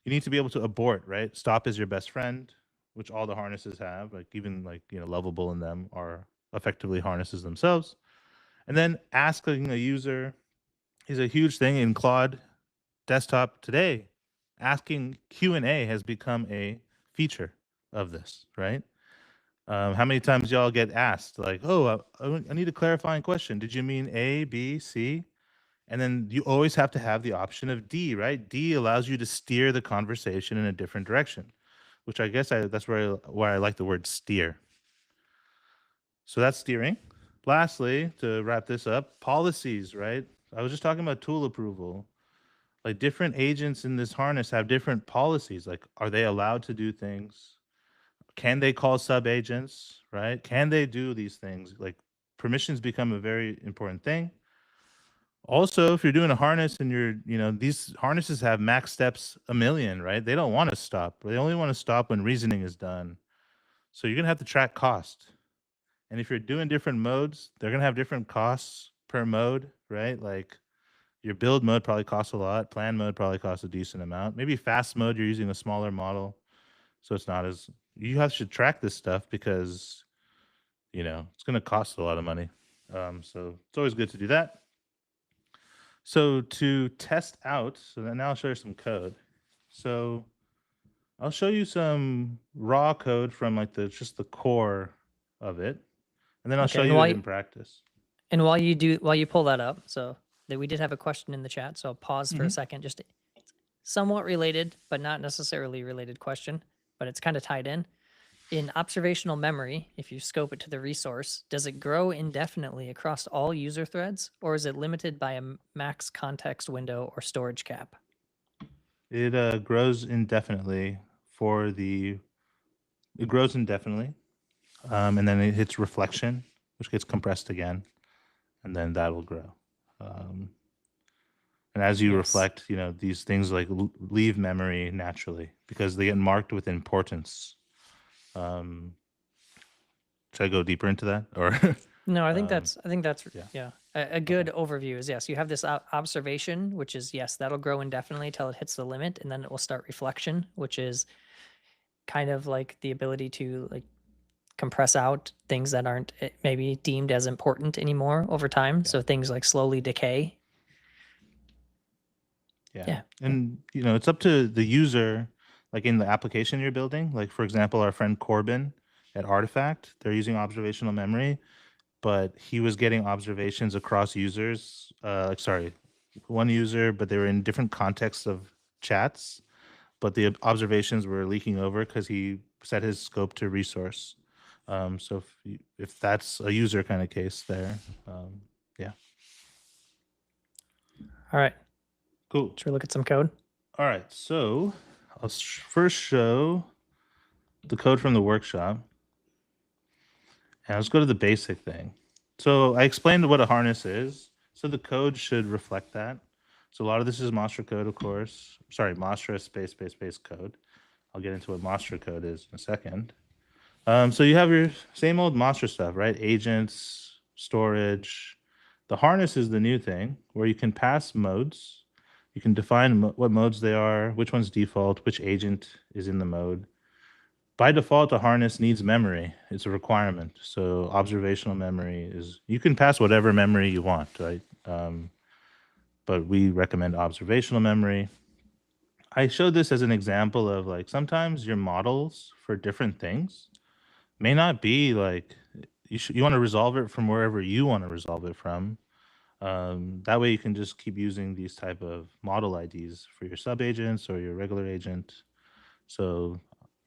You need to be able to abort, right? Stop is your best friend, which all the harnesses have. Like even Lovable in them are effectively harnesses themselves. And then asking a user is a huge thing in Claude desktop today. Asking Q&A has become a feature of this, right? How many times y'all get asked like, oh, I need a clarifying question. Did you mean A, B, C? And then you always have to have the option of D, right? D allows you to steer the conversation in a different direction, which I guess that's where I like the word steer. So that's steering. Lastly, to wrap this up, policies, right? I was just talking about tool approval. Like different agents in this harness have different policies. Like, are they allowed to do things? Can they call sub agents, right? Can they do these things? Like permissions become a very important thing. Also, if you're doing a harness and these harnesses have max steps 1,000,000, right? They don't want to stop. They only want to stop when reasoning is done. So you're going to have to track cost. And if you're doing different modes, they're going to have different costs per mode, right? Like your build mode probably costs a lot. Plan mode probably costs a decent amount. Maybe fast mode, you're using a smaller model. So it's not as, should track this stuff because, it's going to cost a lot of money. So it's always good to do that. So to test out, now I'll show you some code. So I'll show you some raw code from like just the core of it, and then I'll show you it in practice. And while you pull that up, so that we did have a question in the chat, so I'll pause for a second. Just somewhat related, but not necessarily related question, but it's kind of tied in. In observational memory, if you scope it to the resource, does it grow indefinitely across all user threads, or is it limited by a max context window or storage cap? It grows indefinitely it grows indefinitely, and then it hits reflection, which gets compressed again, and then that will grow. And as you reflect, these things like leave memory naturally because they get marked with importance. Should I go deeper into that, or no? I think that's a good overview. Is yes, you have this observation, which is yes, that'll grow indefinitely till it hits the limit, and then it will start reflection, which is kind of like the ability to like compress out things that aren't maybe deemed as important anymore over time. So things like slowly decay. Yeah. And it's up to the user, like in the application you're building. Like for example, our friend Corbin at Artifact, they're using observational memory, but he was getting observations across users. One user, but they were in different contexts of chats, but the observations were leaking over because he set his scope to resource. So if that's a user kind of case there, yeah. All right. Cool. Should we look at some code? All right. So I'll first show the code from the workshop. And let's go to the basic thing. So I explained what a harness is. So the code should reflect that. So a lot of this is Mostra code, of course. Sorry, Mostra space code. I'll get into what Mostra code is in a second. So you have your same old Mostra stuff, right? Agents, storage. The harness is the new thing where you can pass modes. You can define what modes they are, which one's default, which agent is in the mode. By default, a harness needs memory. It's a requirement. So observational memory is, you can pass whatever memory you want, right? But we recommend observational memory. I showed this as an example of like sometimes your models for different things may not be like you want to resolve it from wherever you want to resolve it from. That way you can just keep using these type of model IDs for your subagents or your regular agent. So,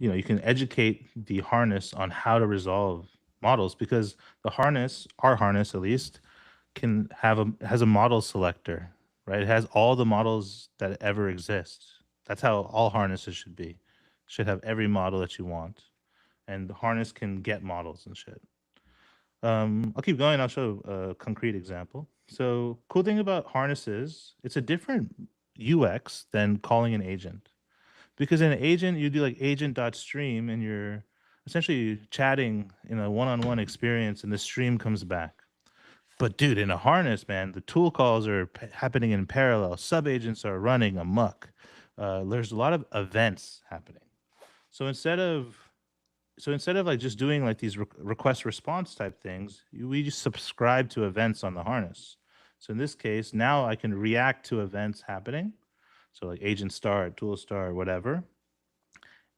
you can educate the harness on how to resolve models because the harness, our harness at least, has a model selector, right? It has all the models that ever exist. That's how all harnesses should be. Should have every model that you want, and the harness can get models and shit. I'll keep going. I'll show a concrete example. So, cool thing about harnesses, it's a different UX than calling an agent. Because in an agent, you do like agent.stream and you're essentially chatting in a one-on-one experience and the stream comes back. But dude, in a harness, man, the tool calls are happening in parallel. Subagents are running amok. There's a lot of events happening. So instead of like just doing like these request response type things, we just subscribe to events on the harness. So in this case, now I can react to events happening. So like agent start, tool start, whatever.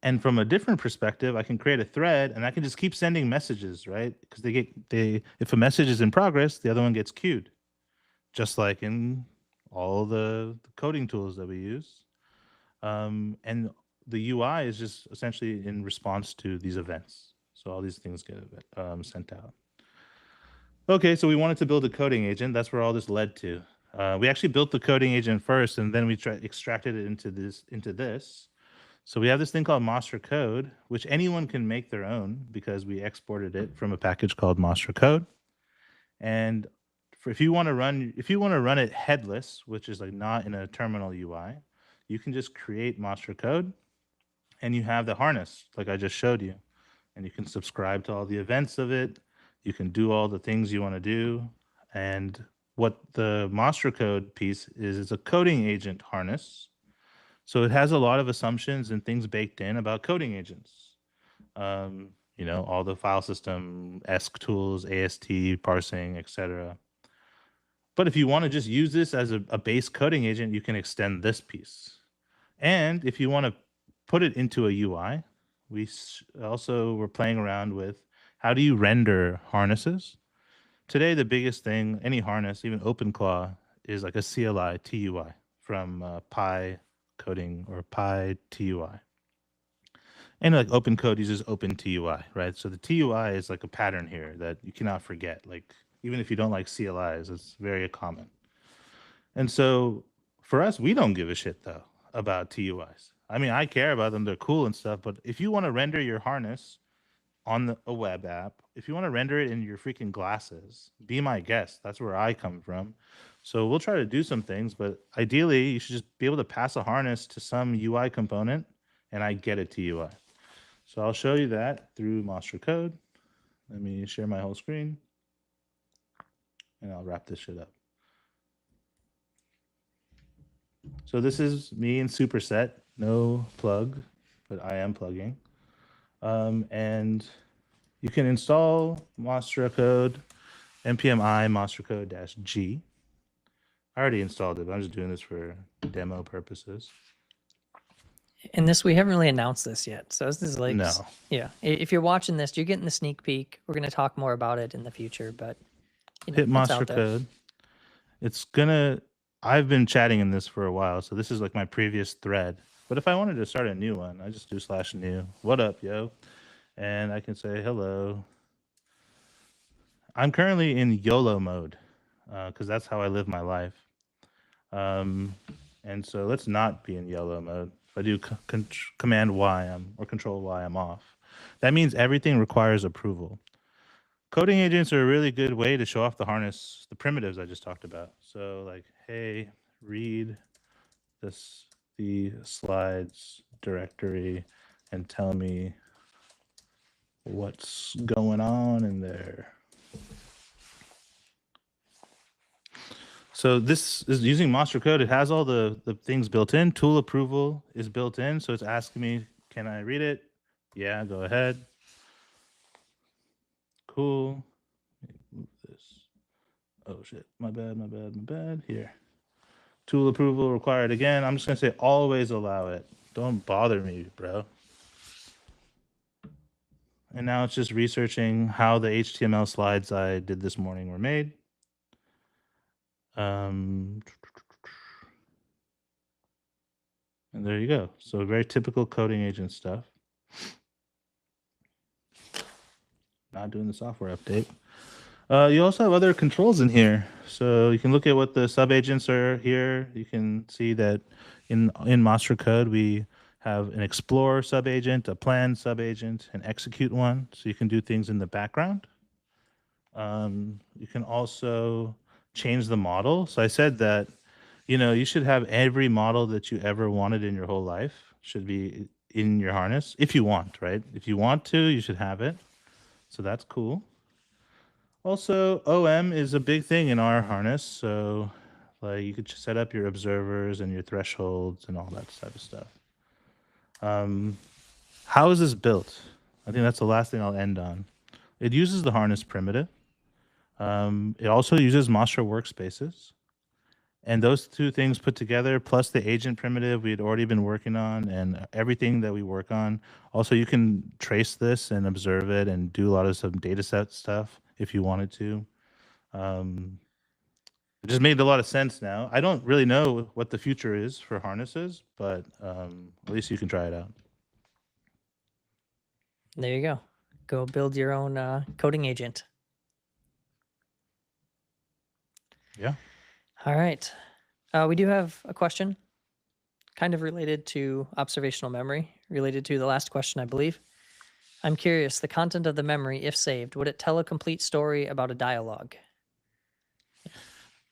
And from a different perspective, I can create a thread and I can just keep sending messages, right? Because if a message is in progress, the other one gets queued, just like in all the coding tools that we use. And the UI is just essentially in response to these events. So all these things get sent out. Okay, so we wanted to build a coding agent. That's where all this led to. We actually built the coding agent first, and then we extracted it into this. So we have this thing called Mostra Code, which anyone can make their own because we exported it from a package called Mostra Code. And if you want to run it headless, which is like not in a terminal UI, you can just create Mostra Code, and you have the harness like I just showed you, and you can subscribe to all the events of it. You can do all the things you want to do, and what the Mostra Code piece is, it's a coding agent harness. So it has a lot of assumptions and things baked in about coding agents. All the file system, ESC tools, AST, parsing, etc. But if you want to just use this as a base coding agent, you can extend this piece. And if you want to put it into a UI, we also were playing around with how do you render harnesses. Today, the biggest thing, any harness, even OpenClaw, is like a CLI TUI from Pi coding or Pi TUI. And like OpenCode uses OpenTUI, right? So the TUI is like a pattern here that you cannot forget. Like even if you don't like CLIs, it's very common. And so for us, we don't give a shit though about TUIs. I mean, I care about them; they're cool and stuff. But if you want to render your harness on a web app, if you want to render it in your freaking glasses, be my guest. That's where I come from. So we'll try to do some things, but ideally, you should just be able to pass a harness to some UI component, and I get a TUI. So I'll show you that through Mostra Code. Let me share my whole screen, and I'll wrap this shit up. So this is me in Superset, no plug, but I am plugging. And you can install Mostra Code, npm-i Mostra Code-G. I already installed it, but I'm just doing this for demo purposes. And this, we haven't really announced this yet. So this is like, No. Yeah. If you're watching this, you're getting the sneak peek. We're going to talk more about it in the future, but Hit it's Mostra out there. Code. I've been chatting in this for a while, so this is like my previous thread. But if I wanted to start a new one, I just do /new. What up, yo? And I can say hello. I'm currently in YOLO mode because that's how I live my life. And so let's not be in YOLO mode. If I do Command Y, or Control Y, I'm off. That means everything requires approval. Coding agents are a really good way to show off the harness, the primitives I just talked about. So like, hey, read the slides directory and tell me what's going on in there. So this is using Monster Code. It has all the things built in. Tool approval is built in. So it's asking me, can I read it? Yeah, go ahead. Cool. Move this. Oh shit, my bad. Here. Tool approval required again. I'm just gonna say always allow it. Don't bother me, bro. And now it's just researching how the HTML slides I did this morning were made. And there you go. So very typical coding agent stuff. Not doing the software update. You also have other controls in here. So you can look at what the subagents are here. You can see that in Monster Code, we have an explore subagent, a plan subagent, an execute one. So you can do things in the background. You can also change the model. So I said that, you should have every model that you ever wanted in your whole life should be in your harness if you want, right? If you want to, you should have it. So that's cool. Also, OM is a big thing in our harness. So like you could set up your observers and your thresholds and all that type of stuff. How is this built? I think that's the last thing I'll end on. It uses the harness primitive. It also uses Monster workspaces. And those two things put together, plus the agent primitive we had already been working on and everything that we work on. Also, you can trace this and observe it and do a lot of some dataset stuff if you wanted to. It just made a lot of sense now. I don't really know what the future is for harnesses, but at least you can try it out. There you go. Go build your own coding agent. Yeah. All right. We do have a question kind of related to observational memory, related to the last question, I believe. I'm curious, the content of the memory, if saved, would it tell a complete story about a dialogue?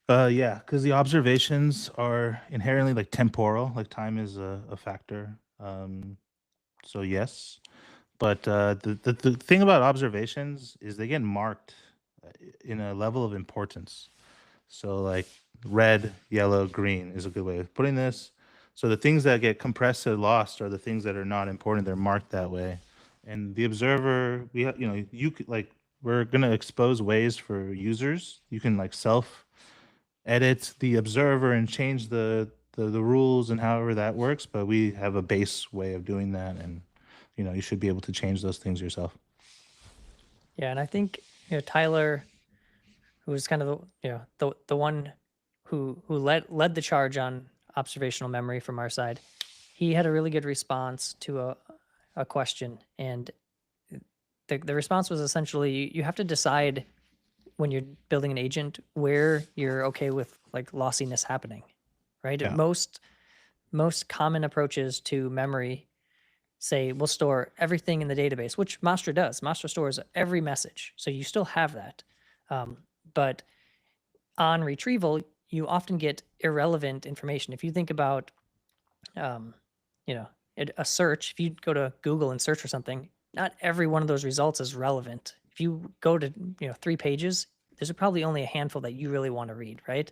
Yeah, because the observations are inherently like temporal, like time is a factor. So yes, but the thing about observations is they get marked in a level of importance. So like red, yellow, green is a good way of putting this. So the things that get compressed or lost are the things that are not important. They're marked that way. And the observer, we're gonna expose ways for users. You can like self edit the observer and change the rules and however that works. But we have a base way of doing that, and you should be able to change those things yourself. Yeah, and I think Tyler, who was kind of the one who led the charge on observational memory from our side, he had a really good response to a question, and the response was essentially you have to decide when you're building an agent where you're okay with like lossiness happening, right? Yeah. Most common approaches to memory say we'll store everything in the database, which Mastra does. Mastra stores every message, so you still have that. But on retrieval, you often get irrelevant information. If you think about, a search, if you go to Google and search for something, not every one of those results is relevant. If you go to 3 pages, there's probably only a handful that you really want to read, right?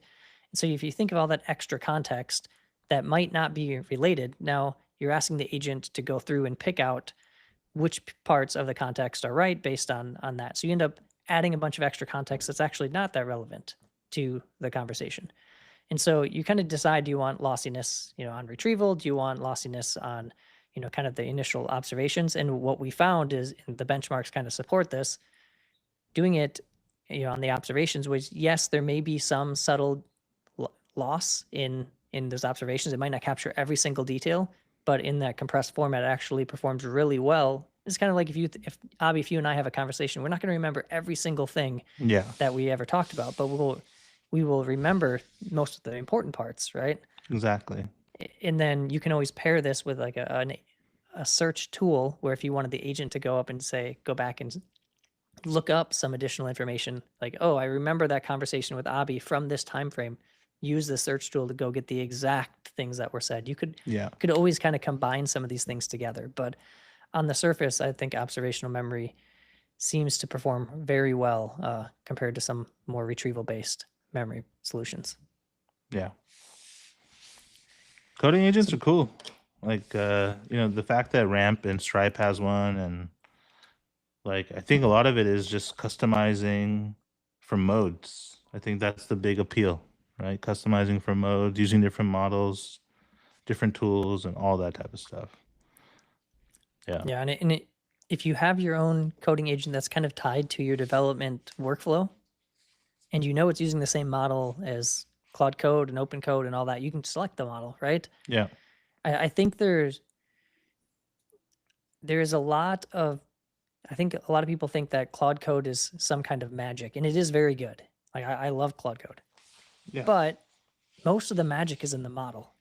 And so if you think of all that extra context that might not be related, now you're asking the agent to go through and pick out which parts of the context are right based on that. So you end up adding a bunch of extra context that's actually not that relevant to the conversation. And so you kind of decide, do you want lossiness, on retrieval? Do you want lossiness on, kind of the initial observations? And what we found is, and the benchmarks kind of support this, doing it, on the observations was, yes, there may be some subtle loss in those observations. It might not capture every single detail, but in that compressed format, it actually performs really well. It's kind of like if Abby, if you and I have a conversation, we're not going to remember every single thing that we ever talked about, but we will remember most of the important parts, right? Exactly. And then you can always pair this with like a search tool where if you wanted the agent to go up and say, go back and look up some additional information, like, oh, I remember that conversation with Abby from this time frame. Use the search tool to go get the exact things that were said. You could Yeah. always kind of combine some of these things together. But on the surface, I think observational memory seems to perform very well compared to some more retrieval-based memory solutions. Yeah. Coding agents are cool. Like, the fact that Ramp and Stripe has one, and like, I think a lot of it is just customizing for modes. I think that's the big appeal, right? Customizing for modes, using different models, different tools, and all that type of stuff. Yeah. Yeah, and if you have your own coding agent that's kind of tied to your development workflow, and you know it's using the same model as Claude Code and Open Code and all that, you can select the model, right? Yeah. I think there's a lot of, I think a lot of people think that Claude Code is some kind of magic, and it is very good. Like I love Claude Code, Yeah. but most of the magic is in the model,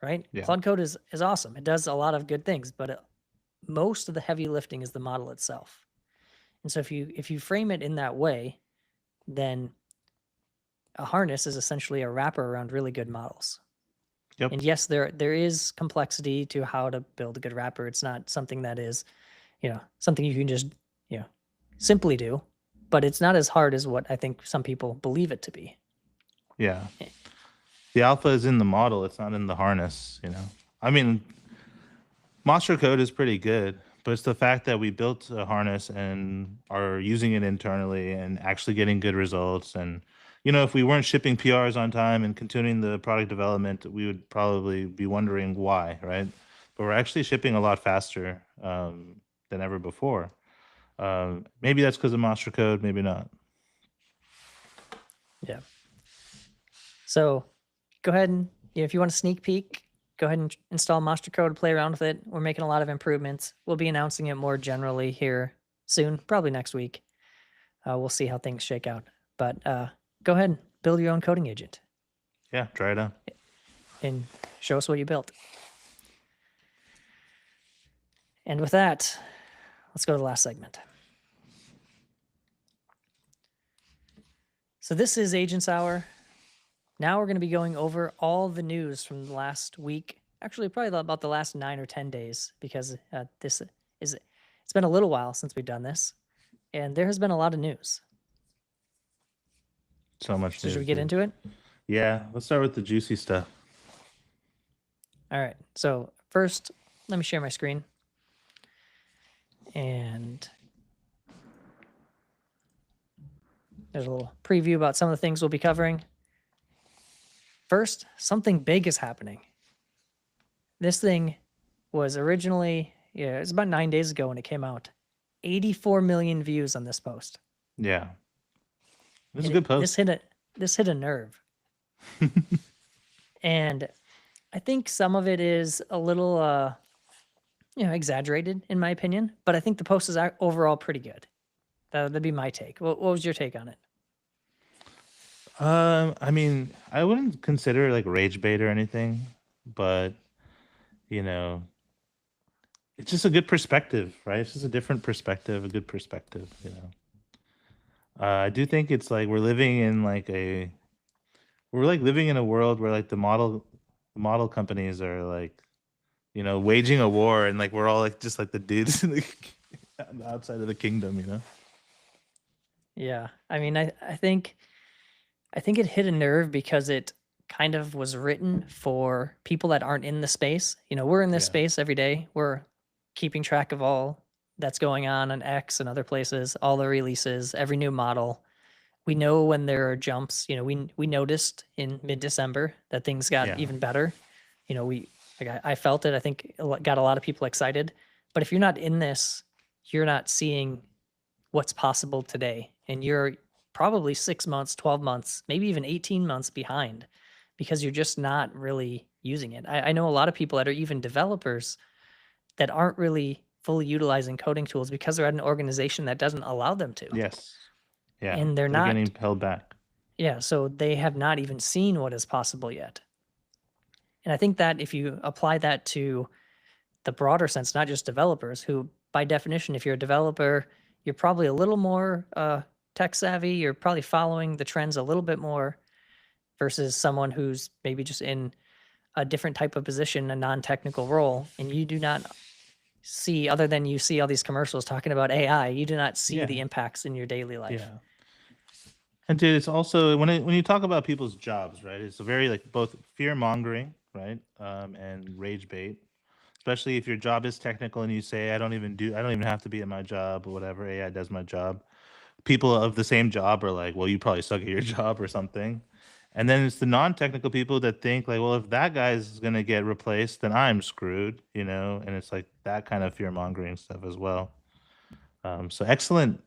right? Yeah. Claude Code is awesome. It does a lot of good things, but most of the heavy lifting is the model itself. And so if you frame it in that way, then a harness is essentially a wrapper around really good models. Yep. And yes, there is complexity to how to build a good wrapper. It's not something that is, something you can just, simply do, but it's not as hard as what I think some people believe it to be. Yeah. The alpha is in the model, it's not in the harness, I mean, Monster Code is pretty good, but it's the fact that we built a harness and are using it internally and actually getting good results. And, if we weren't shipping PRs on time and continuing the product development, we would probably be wondering why, right? But we're actually shipping a lot faster than ever before. Maybe that's because of Monster Code, maybe not. Yeah. So go ahead and, if you want a sneak peek, go ahead and install Monster Code, play around with it. We're making a lot of improvements. We'll be announcing it more generally here soon, probably next week. We'll see how things shake out. But go ahead and build your own coding agent Yeah, try it out. and show us what you built. And with that, let's go to the last segment. So this is Agents Hour. Now we're going to be going over all the news from the last week. Actually, probably about the last 9 or 10 days, because it's been a little while since we've done this, and there has been a lot of news. So much. So should we news, get dude. into it? Yeah, let's start with the juicy stuff. All right. So first, let me share my screen. And there's a little preview about some of the things we'll be covering. First, something big is happening. This thing was originally, it was about 9 days ago when it came out. 84 million views on this post. Yeah. This is a And good post. This hit a nerve. And I think some of it is a little exaggerated in my opinion, but I think the post is overall pretty good. That'd be my take. What was your take on it? I mean, I wouldn't consider it like rage bait or anything, but it's just a good perspective, right? It's just a different perspective, a good perspective, I do think it's like we're living in a world where like the model companies are like, waging a war, and like we're all like just like the dudes on the outside of the kingdom, Yeah. I mean, I think it hit a nerve because it kind of was written for people that aren't in the space. We're in this Yeah. space every day. We're keeping track of all that's going on X and other places, all the releases, every new model. We know when there are jumps. We noticed in mid-December that things got Yeah. even better. I felt it. I think it got a lot of people excited. But if you're not in this, you're not seeing what's possible today. And you're probably 6 months, 12 months, maybe even 18 months behind because you're just not really using it. I know a lot of people that are even developers that aren't really fully utilizing coding tools because they're at an organization that doesn't allow them to. Yes. Yeah. And they're not getting held back. Yeah, so they have not even seen what is possible yet. And I think that if you apply that to the broader sense, not just developers, who by definition, if you're a developer, you're probably a little more tech savvy, you're probably following the trends a little bit more versus someone who's maybe just in a different type of position, a non-technical role, and you do not see, other than you see all these commercials talking about AI, you do not see the Yeah. impacts in your daily life. Yeah. And dude, it's also when you talk about people's jobs, right? It's a very like both fear mongering, right, and rage bait. Especially if your job is technical and you say, I don't even have to be at my job or whatever. AI does my job. People of the same job are like, well, you probably suck at your job or something. And then it's the non-technical people that think like, well, if that guy's gonna get replaced, then I'm screwed, you know. And it's like that kind of fear mongering stuff as well. So excellent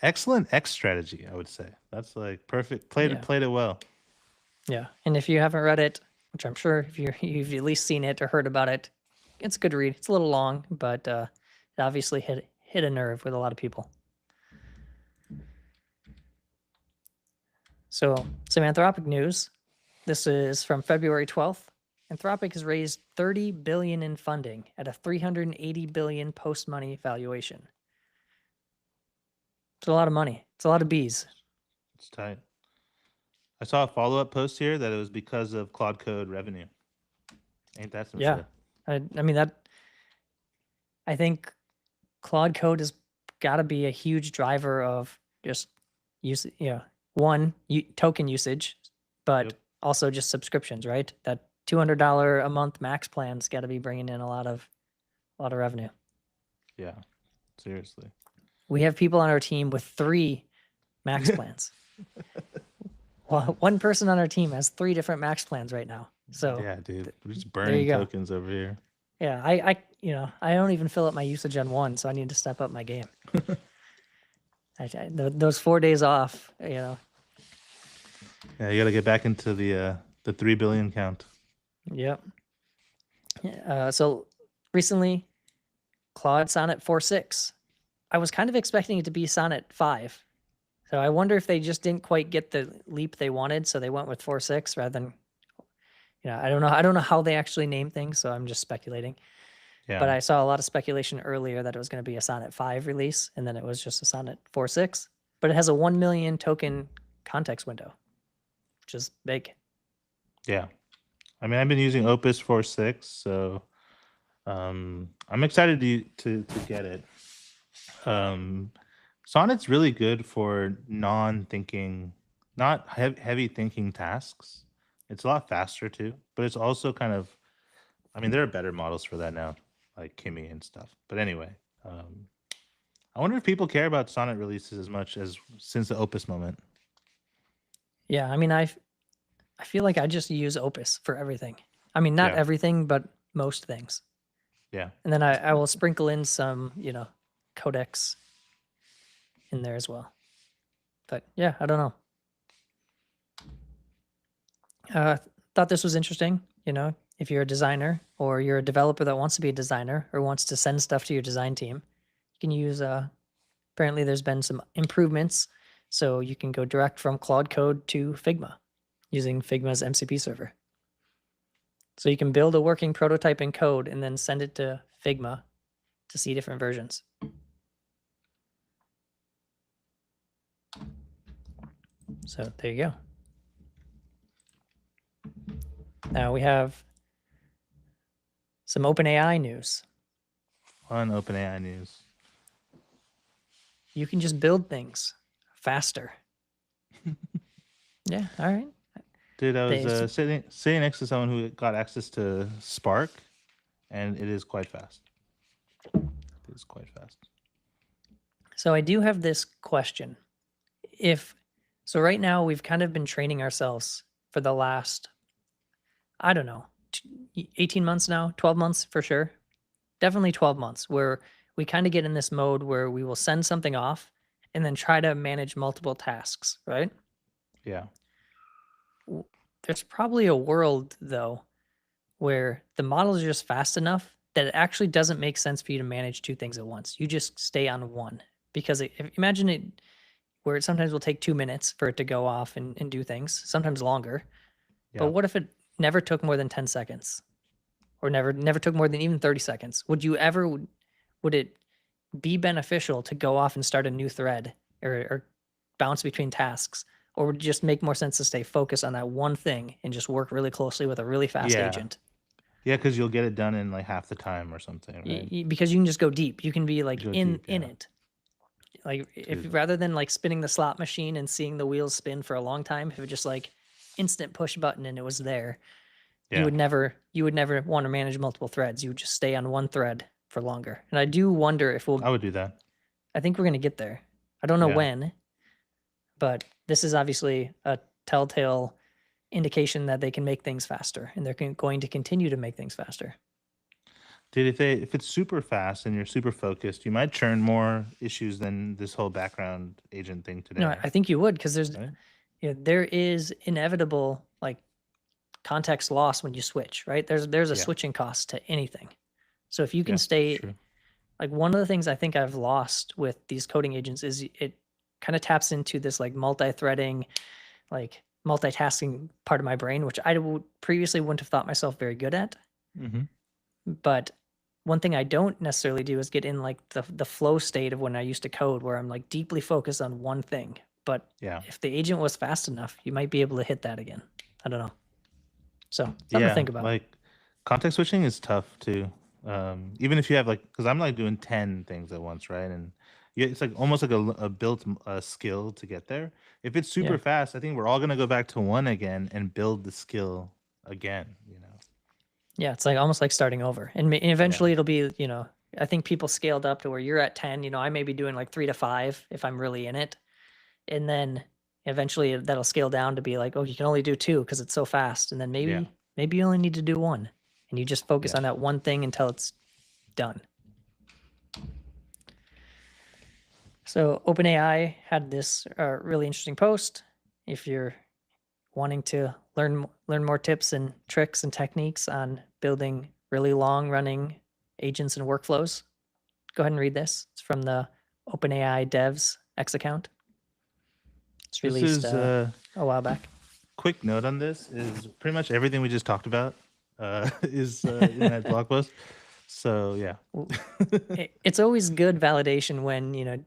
X strategy, I would say. That's like perfect. Played Yeah. played it well. Yeah. And if you haven't read it, which I'm sure if you've at least seen it or heard about it, it's a good read. It's a little long, but it obviously hit a nerve with a lot of people. So some Anthropic news. This is from February 12th. Anthropic has raised $30 billion in funding at a $380 billion post-money valuation. It's a lot of money. It's a lot of bees. It's tight. I saw a follow-up post here that it was because of Claude Code revenue. Ain't that some Yeah. shit? I mean, I think Claude Code has got to be a huge driver of just use, token usage, but Yep. also just subscriptions, right? That $200 a month max plan's got to be bringing in a lot of revenue. Yeah, seriously. We have people on our team with 3 max plans. Well, one person on our team has 3 different max plans right now. So Yeah, dude, we're just you burning go. tokens over here. yeah, I don't even fill up my usage on one, so I need to step up my game. Those 4 days off, Yeah, you got to get back into the 3 billion count. Yep. So recently, Claude Sonnet 4.6. I was kind of expecting it to be Sonnet 5. So I wonder if they just didn't quite get the leap they wanted, so they went with 4.6 rather than, I don't know. I don't know how they actually name things, so I'm just speculating. Yeah, But I saw a lot of speculation earlier that it was going to be a Sonnet 5 release, and then it was just a Sonnet 4.6. But it has a 1 million token context window, which is big. yeah. I mean, I've been using Opus 4.6, so I'm excited to get it. Sonnet's really good for non-thinking, not heavy thinking tasks. It's a lot faster too, but it's also kind of, I mean, there are better models for that now, like Kimi and stuff. But anyway, I wonder if people care about Sonnet releases as much as since the Opus moment. Yeah, I mean, I feel like I just use Opus for everything. I mean, not Yeah. everything, but most things. Yeah. And then I will sprinkle in some, codecs in there as well. But yeah, I don't know. Thought this was interesting. If you're a designer or you're a developer that wants to be a designer or wants to send stuff to your design team, you can use, apparently there's been some improvements. So you can go direct from Claude Code to Figma using Figma's MCP server. So you can build a working prototype in code and then send it to Figma to see different versions. So there you go. Now we have some OpenAI news. Fun OpenAI news. You can just build things faster. Yeah, all right. Dude, I was They- sitting next to someone who got access to Spark, and it is quite fast. It is quite fast. So I do have this question. So right now we've kind of been training ourselves for the last, I don't know, 18 months now, 12 months for sure. Definitely 12 months where we kind of get in this mode where we will send something off and then try to manage multiple tasks, right? Yeah. There's probably a world though where the models are just fast enough that it actually doesn't make sense for you to manage 2 things at once. You just stay on one because imagine it where it sometimes will take 2 minutes for it to go off and do things, sometimes longer. Yeah. But what if it never took more than 10 seconds or never took more than even 30 seconds, would it be beneficial to go off and start a new thread or bounce between tasks? Or would it just make more sense to stay focused on that one thing and just work really closely with a really fast Yeah. agent? Yeah, because you'll get it done in like half the time or something, right? Because you can just go deep. You can be like Go in deep, in yeah. it. Like if Dude. rather than like spinning the slot machine and seeing the wheels spin for a long time, if it just like instant push button and it was there, Yeah. you would never want to manage multiple threads. You would just stay on one thread for longer. And I do wonder if I would do that. I think we're going to get there. I don't know Yeah. when, but this is obviously a telltale indication that they can make things faster, and they're going to continue to make things faster. Dude, if it's super fast and you're super focused, you might churn more issues than this whole background agent thing today. No, I think you would, because right? there is inevitable like context loss when you switch, right? There's a Yeah. switching cost to anything. So if you can Yeah, stay true. like one of the things I think I've lost with these coding agents is it kind of taps into this like multi-threading, like multitasking part of my brain, which I previously wouldn't have thought myself very good at. Mm-hmm. But one thing I don't necessarily do is get in like the flow state of when I used to code, where I'm like deeply focused on one thing. But Yeah. if the agent was fast enough, you might be able to hit that again. I don't know. So something to think about. Like context switching is tough too. Even if you have like, because I'm like doing 10 things at once, right? And it's like almost like a built skill to get there. If it's super Yeah. fast, I think we're all gonna go back to one again and build the skill again. Yeah, it's like almost like starting over. And eventually it'll be, I think people scaled up to where you're at 10, I may be doing like 3 to 5 if I'm really in it. And then eventually that'll scale down to be like, oh, you can only do 2 because it's so fast. And then maybe you only need to do 1, and you just focus on that one thing until it's done. So OpenAI had this really interesting post. If you're wanting to learn more tips and tricks and techniques on building really long running agents and workflows, go ahead and read this. It's from the OpenAI Devs X account. It's released a while back. Quick note on this is pretty much everything we just talked about is in that blog post. So yeah, It's always good validation when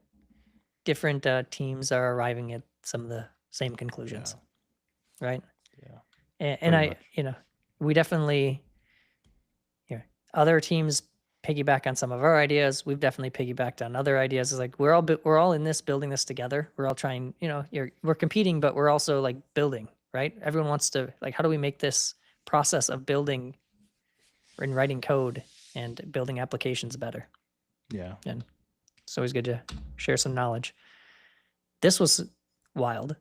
different teams are arriving at some of the same conclusions, right? Yeah. And we definitely, other teams piggyback on some of our ideas. We've definitely piggybacked on other ideas. It's like we're all in this, building this together. We're all trying, we're competing, but we're also like building, right? Everyone wants to like, how do we make this process of building and writing code and building applications better? Yeah. And it's always good to share some knowledge. This was wild.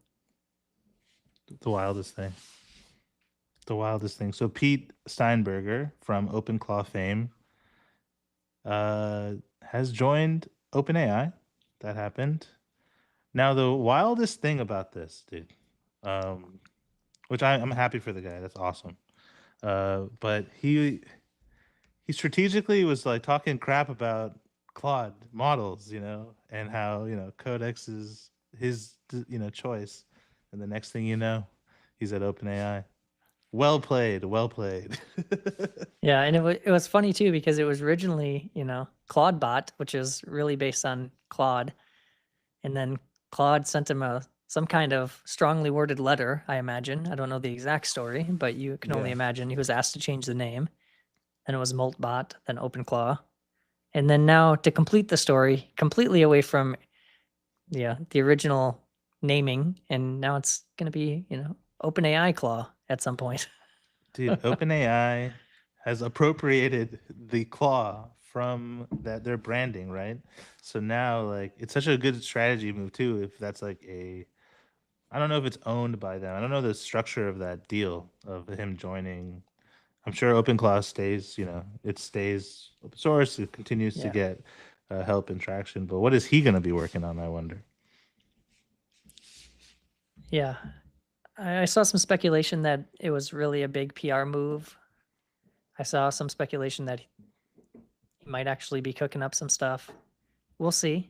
The wildest thing. So Pete Steinberger from OpenClaw fame has joined OpenAI. That happened. Now the wildest thing about this, dude, which I'm happy for the guy. That's awesome. But he strategically was like talking crap about Claude models, and how Codex is his choice, and the next thing you know, he's at OpenAI. Well played. Yeah, and it was funny too, because it was originally ClaudeBot, which is really based on Claude, and then Claude sent him some kind of strongly worded letter, I imagine. I don't know the exact story, but you can only imagine he was asked to change the name. Then it was Moltbot, then OpenClaw. And then now to complete the story, completely away from the original naming, and now it's going to be, OpenAI Claw at some point. Dude, OpenAI has appropriated the claw from their branding, right? So now like it's such a good strategy move too, if that's like I don't know if it's owned by them. I don't know the structure of that deal of him joining. I'm sure OpenClaw stays, it stays open source. It continues to get help and traction. But what is he going to be working on, I wonder? Yeah. I saw some speculation that it was really a big PR move. I saw some speculation that he might actually be cooking up some stuff. We'll see.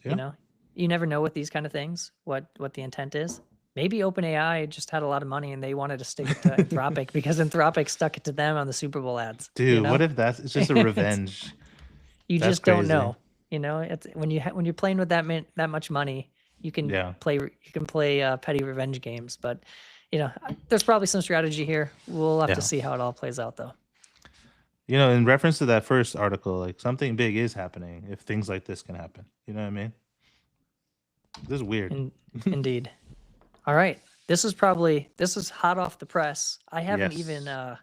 Yeah. You never know with these kind of things what the intent is. maybe OpenAI just had a lot of money and they wanted to stick it to Anthropic because Anthropic stuck it to them on the Super Bowl ads. Dude, what if it's just a revenge? You That's just don't crazy. know. It's when when you're playing with that much money, you can Yeah. play petty revenge games. But there's probably some strategy here. We'll have Yeah. to see how it all plays out, though. In reference to that first article, like something big is happening if things like this can happen. You know what I mean? This is weird. Indeed. All right. This is hot off the press. I haven't even Yes.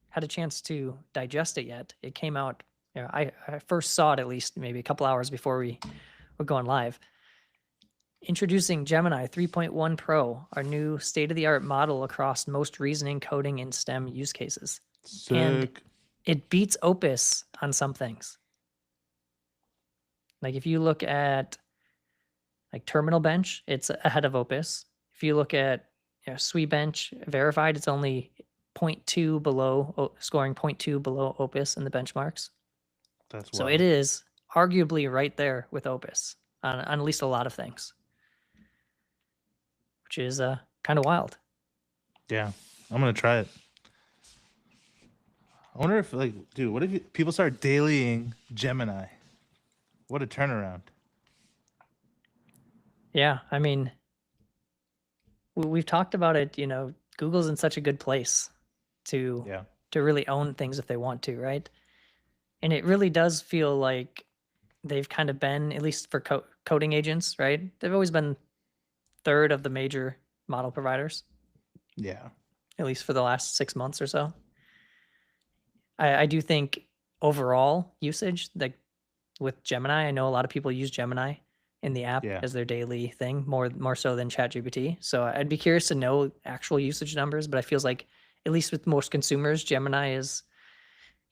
had a chance to digest it yet. It came out. I first saw it at least maybe a couple hours before we were going live. Introducing Gemini 3.1 Pro, our new state-of-the-art model across most reasoning, coding, and STEM use cases. And Sick. it beats Opus on some things. Like if you look at like Terminal Bench, it's ahead of Opus. If you look at Bench Verified, it's only 0.2 below, scoring 0.2 below Opus in the benchmarks. That's So wild. it is arguably right there with Opus on at least a lot of things, which is kind of wild. Yeah, I'm gonna try it. I wonder if, like, dude, what if people start dailying Gemini? What a turnaround! Yeah, I mean, we've talked about it. Google's in such a good place to Yeah, really own things if they want to, right? And it really does feel like they've kind of been, at least for coding agents, right? They've always been third of the major model providers, yeah, at least for the last 6 months or so. I do think overall usage, like with Gemini, I know a lot of people use Gemini in the app yeah. as their daily thing, more so than ChatGPT. So I'd be curious to know actual usage numbers, but I feels like at least with most consumers, Gemini is,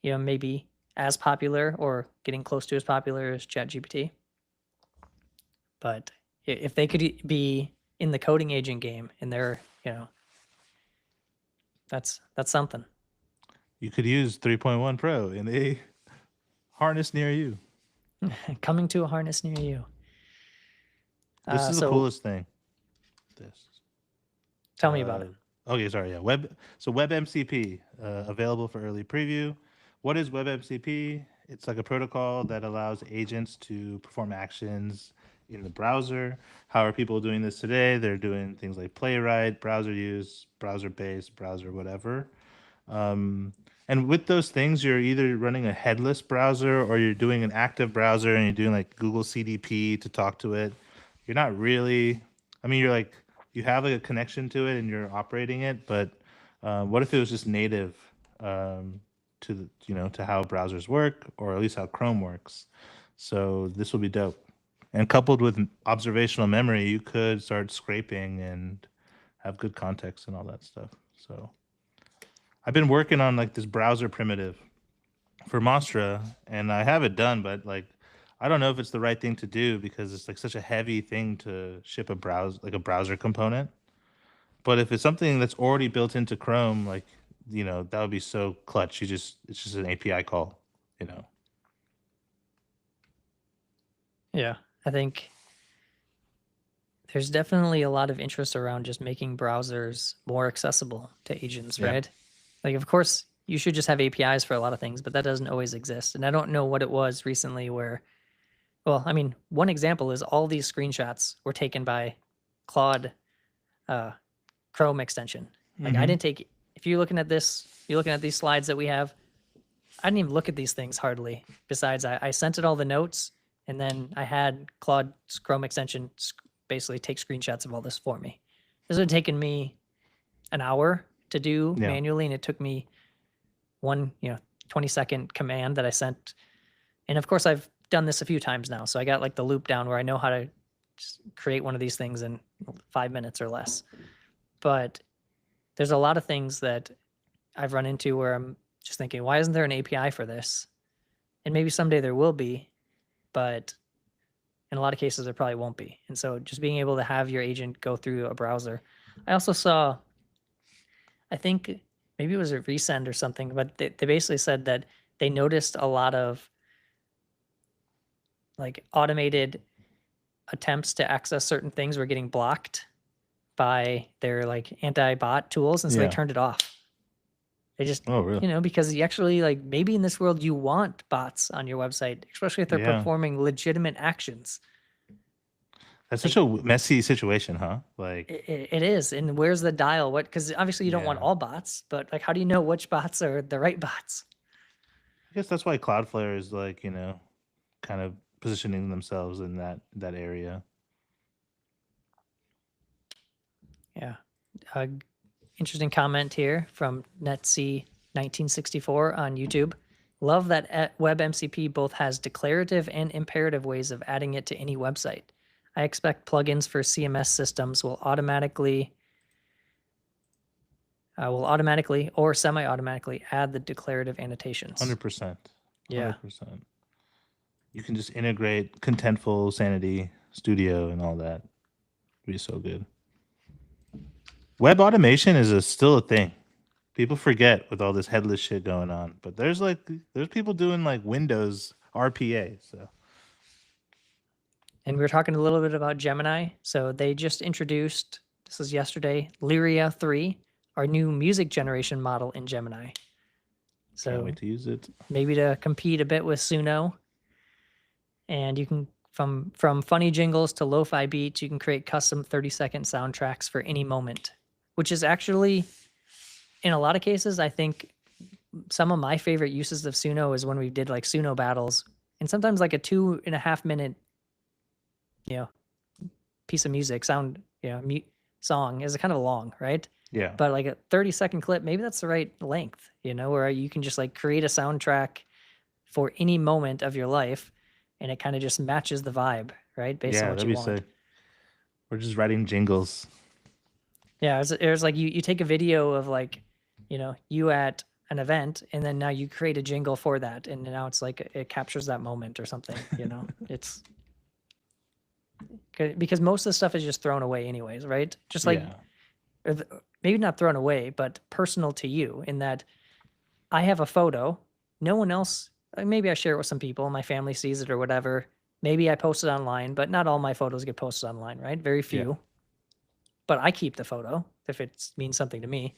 maybe as popular or getting close to as popular as ChatGPT. But if they could be in the coding agent game and they're, that's something. You could use 3.1 Pro in a harness near you. Coming to a harness near you. This is the So coolest thing. This. tell me about it. Okay, sorry. Yeah, WebMCP available for early preview. What is WebMCP? It's like a protocol that allows agents to perform actions in the browser. How are people doing this today? They're doing things like Playwright, browser use, browser-based, browser whatever. And with those things, you're either running a headless browser or you're doing an active browser and you're doing like Google CDP to talk to it. You're not really, I mean, you have like a connection to it and you're operating it, but what if it was just native to how browsers work, or at least how Chrome works? So this will be dope. And coupled with observational memory, you could start scraping and have good context and all that stuff. So I've been working on like this browser primitive for Monstra, and I have it done, but like I don't know if it's the right thing to do because it's like such a heavy thing to ship a browser component. But if it's something that's already built into Chrome, like that would be so clutch. It's just an API call, you know. Yeah, I think there's definitely a lot of interest around just making browsers more accessible to agents, Yeah. right? Like, of course, you should just have APIs for a lot of things, but that doesn't always exist. And I don't know what it was recently where, well, I mean, one example is all these screenshots were taken by Claude Chrome extension. Like, I didn't take, if you're looking at this, you're looking at these slides that we have, I didn't even look at these things hardly. Besides, I sent it all the notes, and then I had Claude's Chrome extension basically take screenshots of all this for me. This would have taken me an hour to do Yeah. manually, and it took me one 20-second command that I sent. And of course, I've done this a few times now, so I got like the loop down where I know how to just create one of these things in 5 minutes or less. But there's a lot of things that I've run into where I'm just thinking, why isn't there an API for this? And maybe someday there will be, but in a lot of cases there probably won't be. And so just being able to have your agent go through a browser. I also saw, I think maybe it was a resend or something, but they basically said that they noticed a lot of like automated attempts to access certain things were getting blocked by their like anti-bot tools, and so they Yeah. turned it off. They just, Oh, really? you know, because you actually like maybe in this world you want bots on your website, especially if they're Yeah. performing legitimate actions. That's such a messy situation, huh? Like, It is. And where's the dial? What? Because obviously you don't want yeah. all bots, but like, how do you know which bots are the right bots? I guess that's why Cloudflare is like, kind of positioning themselves in that area. Yeah. Interesting comment here from Netsy1964 on YouTube. Love that WebMCP both has declarative and imperative ways of adding it to any website. I expect plugins for CMS systems will automatically or semi-automatically add the declarative annotations. 100%. Yeah. 100%. You can just integrate Contentful, Sanity, Studio, and all that. It'd be so good. Web automation is still a thing. People forget with all this headless shit going on, but there's people doing like Windows RPA. So And we were talking a little bit about Gemini. So they just introduced, this was yesterday, Lyria 3, our new music generation model in Gemini. can't So wait to use it. maybe to compete a bit with Suno. And you can, from funny jingles to lo-fi beats, you can create custom 30-second soundtracks for any moment, which is actually, in a lot of cases, I think some of my favorite uses of Suno is when we did like Suno battles, and sometimes like a 2.5 minute, piece of music song is kind of long, right? Yeah. But like a 30-second clip, maybe that's the right length, where you can just like create a soundtrack for any moment of your life, and it kind of just matches the vibe, right? Based on what that'd you be want. sick. We're just writing jingles. Yeah, it's like you take a video of like, you at an event, and then now you create a jingle for that, and now it's like it captures that moment or something. It's because most of the stuff is just thrown away anyways, right? Just like maybe not thrown away, but personal to you in that I have a photo, no one else. Maybe I share it with some people, my family sees it or whatever. Maybe I post it online, but not all my photos get posted online, right? Very few. Yeah. But I keep the photo if it means something to me.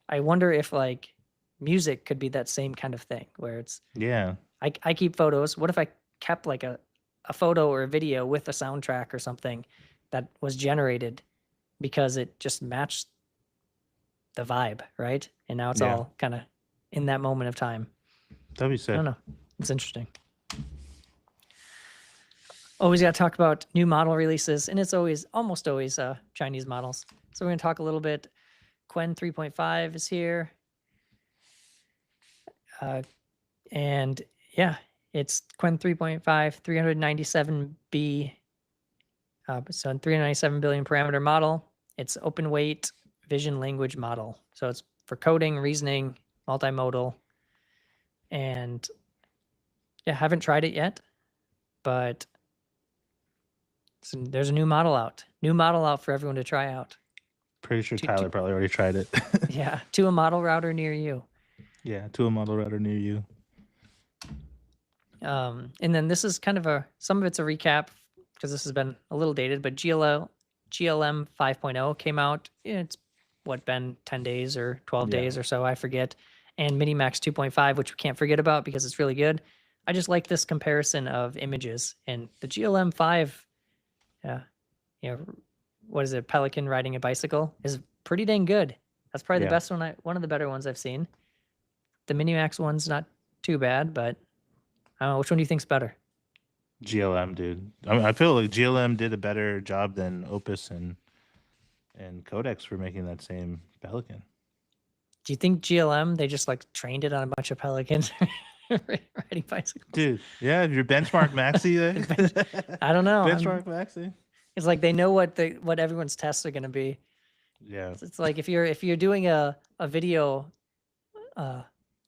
I wonder if like music could be that same kind of thing where it's I keep photos. What if I kept like a photo or a video with a soundtrack or something that was generated because it just matched the vibe, right? And now it's all kind of in that moment of time. That'd be sick. I don't know. It's interesting. Always got to talk about new model releases, and it's almost always Chinese models. So we're going to talk a little bit. Qwen 3.5 is here. And yeah, it's Qwen 3.5, 397B. So a 397 billion parameter model. It's open weight vision language model. So it's for coding, reasoning, multimodal. And yeah, haven't tried it yet, but there's a new model out. New model out for everyone to try out. Pretty sure Tyler probably already tried it. Yeah, to a model router near you. Yeah, to a model router near you. And then this is kind of some of it's a recap because this has been a little dated, but GLM 5.0 came out. It's been 10 days or 12 days or so, I forget. And Minimax 2.5, which we can't forget about because it's really good. I just like this comparison of images, and the GLM 5, what is it? Pelican riding a bicycle is pretty dang good. That's probably the best one. One of the better ones I've seen. The Minimax one's not too bad, but I don't know. Which one do you think's better? GLM, dude. I feel like GLM did a better job than Opus and Codex for making that same Pelican. Do you think GLM, they just like trained it on a bunch of Pelicans riding bicycles? Dude, yeah, your benchmark maxi there. I don't know. Benchmark maxi. It's like they know what everyone's tests are going to be. Yeah. It's like if you're doing a video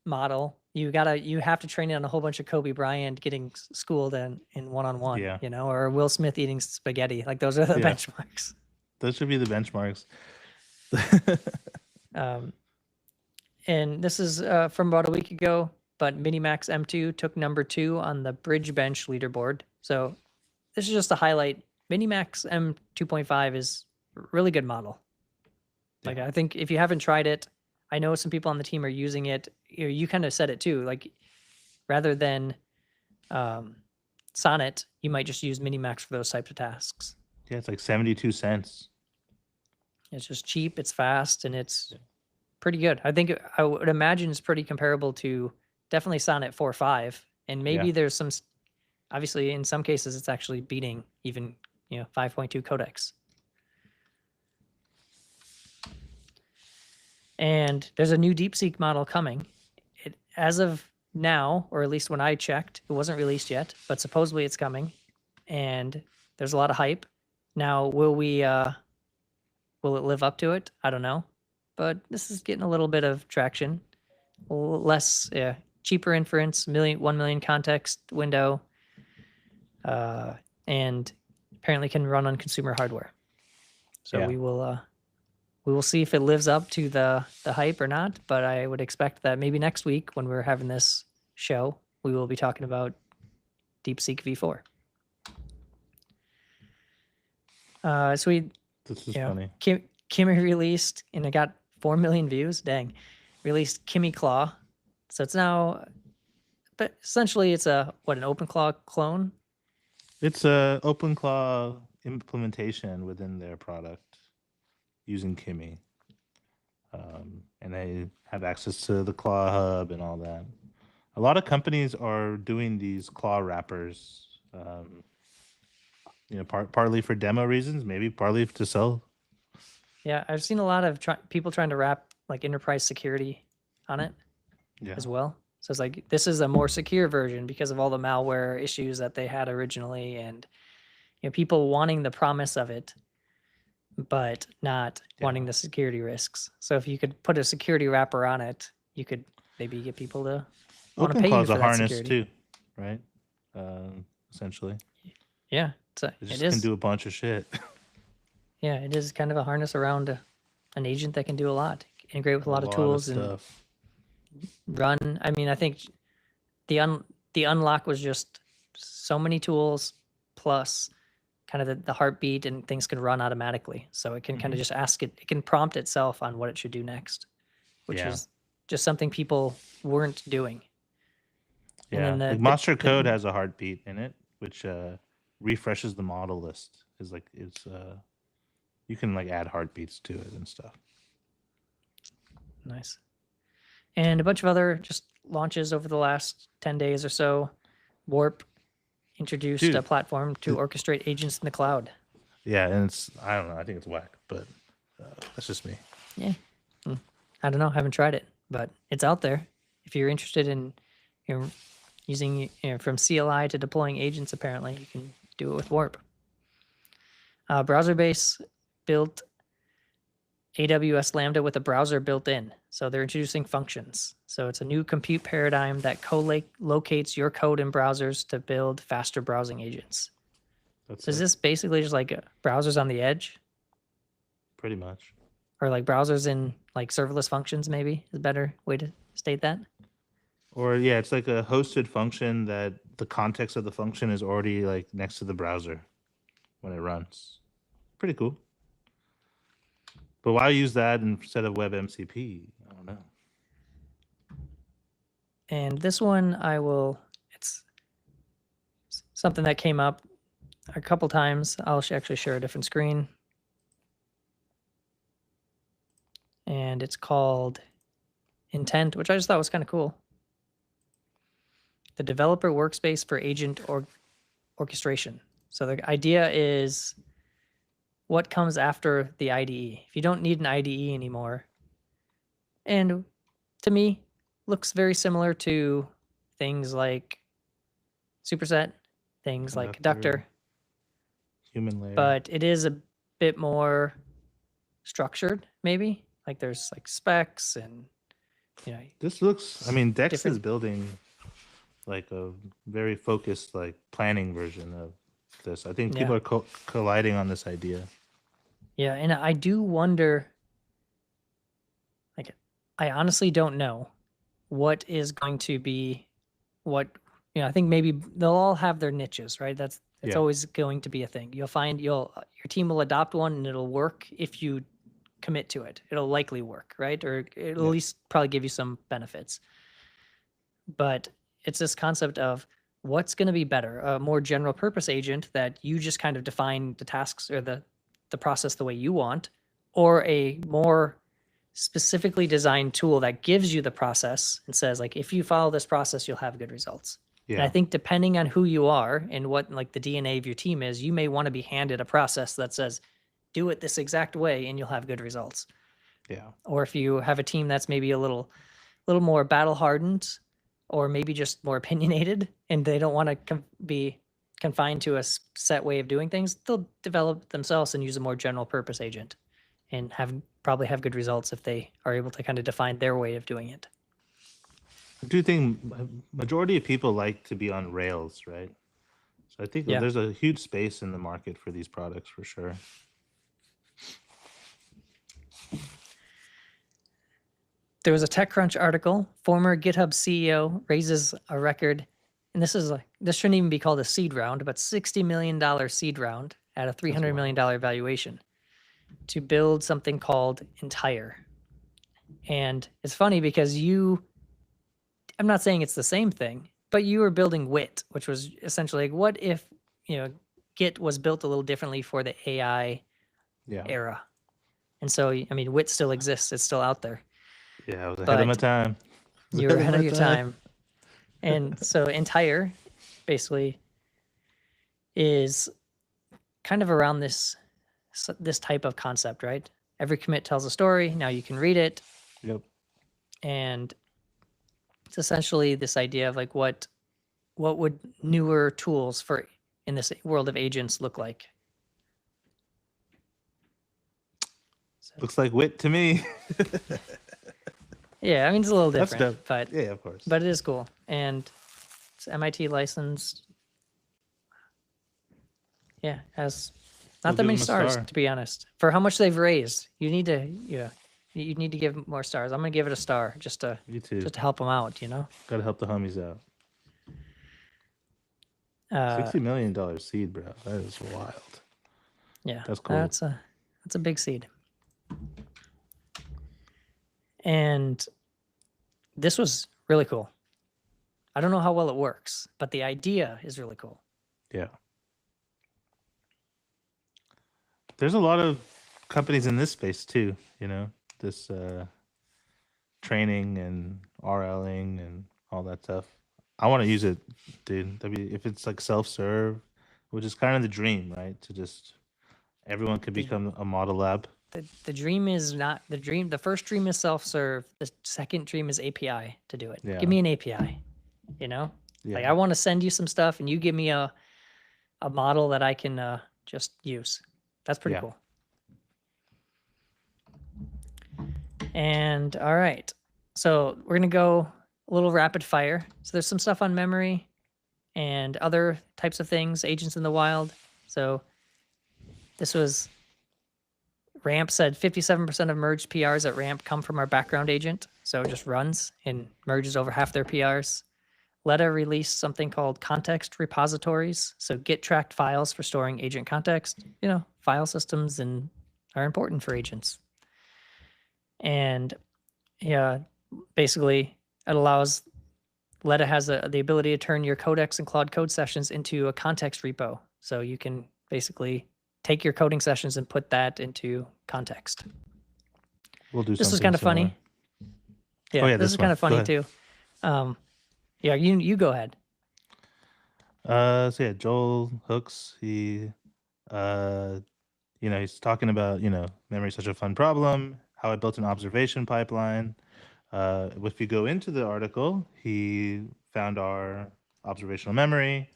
model, you have to train it on a whole bunch of Kobe Bryant getting schooled in one-on-one, or Will Smith eating spaghetti. Like those are the benchmarks. Those should be the benchmarks. And this is from about a week ago, but Minimax M2 took number 2 on the Bridge Bench leaderboard. So this is just a highlight. Minimax M2.5 is a really good model. Like, Yeah. I think if you haven't tried it, I know some people on the team are using it. You kind of said it too. Like, rather than Sonnet, you might just use Minimax for those types of tasks. Yeah, it's like 72 cents. It's just cheap, it's fast, and it's pretty good. I think I would imagine it's pretty comparable to definitely Sonnet 4.5, and maybe Yeah. there's some. Obviously, in some cases, it's actually beating even 5.2 codecs. And there's a new DeepSeek model coming. As of now, or at least when I checked, it wasn't released yet, but supposedly it's coming, and there's a lot of hype. Now, will it live up to it? I don't know, but this is getting a little bit of traction. Less, cheaper inference, 1 million context window, and apparently can run on consumer hardware. So Yeah. we will see if it lives up to the hype or not. But I would expect that maybe next week when we're having this show, we will be talking about DeepSeek v4. So This is funny. Kimmy released, and it got 4 million views. Dang, released Kimmy Claw. So it's now, but essentially it's an OpenClaw clone. It's a OpenClaw implementation within their product using Kimmy. And they have access to the Claw Hub and all that. A lot of companies are doing these Claw wrappers, partly for demo reasons, maybe partly to sell. Yeah, I've seen a lot of people trying to wrap like enterprise security on it Yeah. as well. So it's like this is a more secure version because of all the malware issues that they had originally, and people wanting the promise of it, but not wanting the security risks. So if you could put a security wrapper on it, you could maybe get people to want to pay you OpenClaw's for a that harness security. too, right? Essentially, Yeah, it it just is. can do a bunch of shit. Yeah, it is kind of a harness around an agent that can do a lot, integrate with a lot of of tools and stuff. run. I mean, I think the unlock was just so many tools plus kind of the heartbeat, and things can run automatically. So it can kind of just it can prompt itself on what it should do next, which Yeah. is just something people weren't doing. And Yeah, then like Monster Code has a heartbeat in it, which refreshes the model list. You can like add heartbeats to it and stuff. Nice. And a bunch of other just launches over the last 10 days or so. Warp introduced a Dude, platform to orchestrate agents in the cloud. Yeah, and I don't know, I think it's whack, but that's just me. Yeah. I don't know. Haven't tried it, but it's out there. If you're interested in using from CLI to deploying agents, apparently you can do it with Warp. Browserbase built AWS Lambda with a browser built in. So they're introducing functions. So it's a new compute paradigm that co-locates your code in browsers to build faster browsing agents. That's So is this basically just like browsers on the edge, pretty much. or like browsers in like serverless functions? Maybe is a better way to state that. Or yeah, it's like a hosted function that the context of the function is already like next to the browser when it runs. Pretty cool. But why use that instead of WebMCP? I don't know. And this one it's something that came up a couple times. I'll actually share a different screen. And it's called Intent, which I just thought was kind of cool. The developer workspace for agent orchestration. So the idea is what comes after the IDE. If you don't need an IDE anymore, and to me, looks very similar to things like Superset, things like Conductor, Human layer. but it is a bit more structured, maybe. Like there's like specs and This looks, I mean, Dex is different- building like a very focused like planning version of this. I think people are colliding on this idea. Yeah, and I do wonder, like, I honestly don't know what is going to be what, I think maybe they'll all have their niches, right? That's Yeah. always going to be a thing. You'll find your team will adopt one and it'll work if you commit to it. It'll likely work, right? Or it'll Yeah. at least probably give you some benefits. But it's this concept of what's going to be better, a more general purpose agent that you just kind of define the tasks or the process the way you want, or a more specifically designed tool that gives you the process and says, like, if you follow this process, you'll have good results. And I Yeah. think depending on who you are and what like the DNA of your team is, you may want to be handed a process that says, do it this exact way and you'll have good results. Yeah. Or if you have a team that's maybe a little more battle hardened, or maybe just more opinionated, and they don't want to be confined to a set way of doing things, they'll develop themselves and use a more general purpose agent and probably have good results if they are able to kind of define their way of doing it. I do think majority of people like to be on Rails, right? So I think Yeah. there's a huge space in the market for these products for sure. There was a TechCrunch article. Former GitHub CEO raises a record, and this shouldn't even be called a seed round, but $60 million seed round at a $300 million valuation to build something called Entire. And it's funny because I'm not saying it's the same thing, but you were building Wit, which was essentially like, what if, Git was built a little differently for the AI Yeah. era? And so, I mean, Wit still exists. It's still out there. Yeah, I was ahead of my But time. You were ahead of your time. And so Entire basically is kind of around this type of concept, right? Every commit tells a story. Now you can read it. Yep. And it's essentially this idea of like what would newer tools for in this world of agents look like? So, Looks like Wit to me. yeah, I mean it's a little That's different, dope. but Yeah, of course. but it is cool, and it's MIT licensed. Yeah, has not We'll that give many them a stars star. to be honest. For how much they've raised, you need to you need to give more stars. I'm gonna give it a star just to You too. help them out. Gotta help the homies out. Uh, $60 million seed, bro. That is wild. Yeah, That's cool. That's a big seed. And this was really cool. I don't know how well it works, but the idea is really cool. Yeah. There's a lot of companies in this space too, this training and RLing and all that stuff. I want to use it, dude. If it's like self-serve, which is kind of the dream, right? To just everyone could become a model lab. The dream is not the dream. The first dream is self-serve. The second dream is API to do it. Yeah. Give me an API, Like Yeah. I want to send you some stuff and you give me a model that I can just use. That's pretty Yeah. cool. And all right. So we're going to go a little rapid fire. So there's some stuff on memory and other types of things, agents in the wild. So this was Ramp said 57% of merged PRs at Ramp come from our background agent. So it just runs and merges over half their PRs. Letta released something called context repositories. So Git tracked files for storing agent context. File systems are important for agents. And yeah, basically it allows Letta has the ability to turn your codex and Claude code sessions into a context repo. So you can basically take your coding sessions and put that into context. We'll do This is something kind of similar. funny. Yeah, Oh, yeah, this this is kind one. of funny Go too. Yeah, you go ahead. So yeah, Joel Hooks, he's talking about, memory is such a fun problem, how I built an observation pipeline. If you go into the article, he found our observational memory,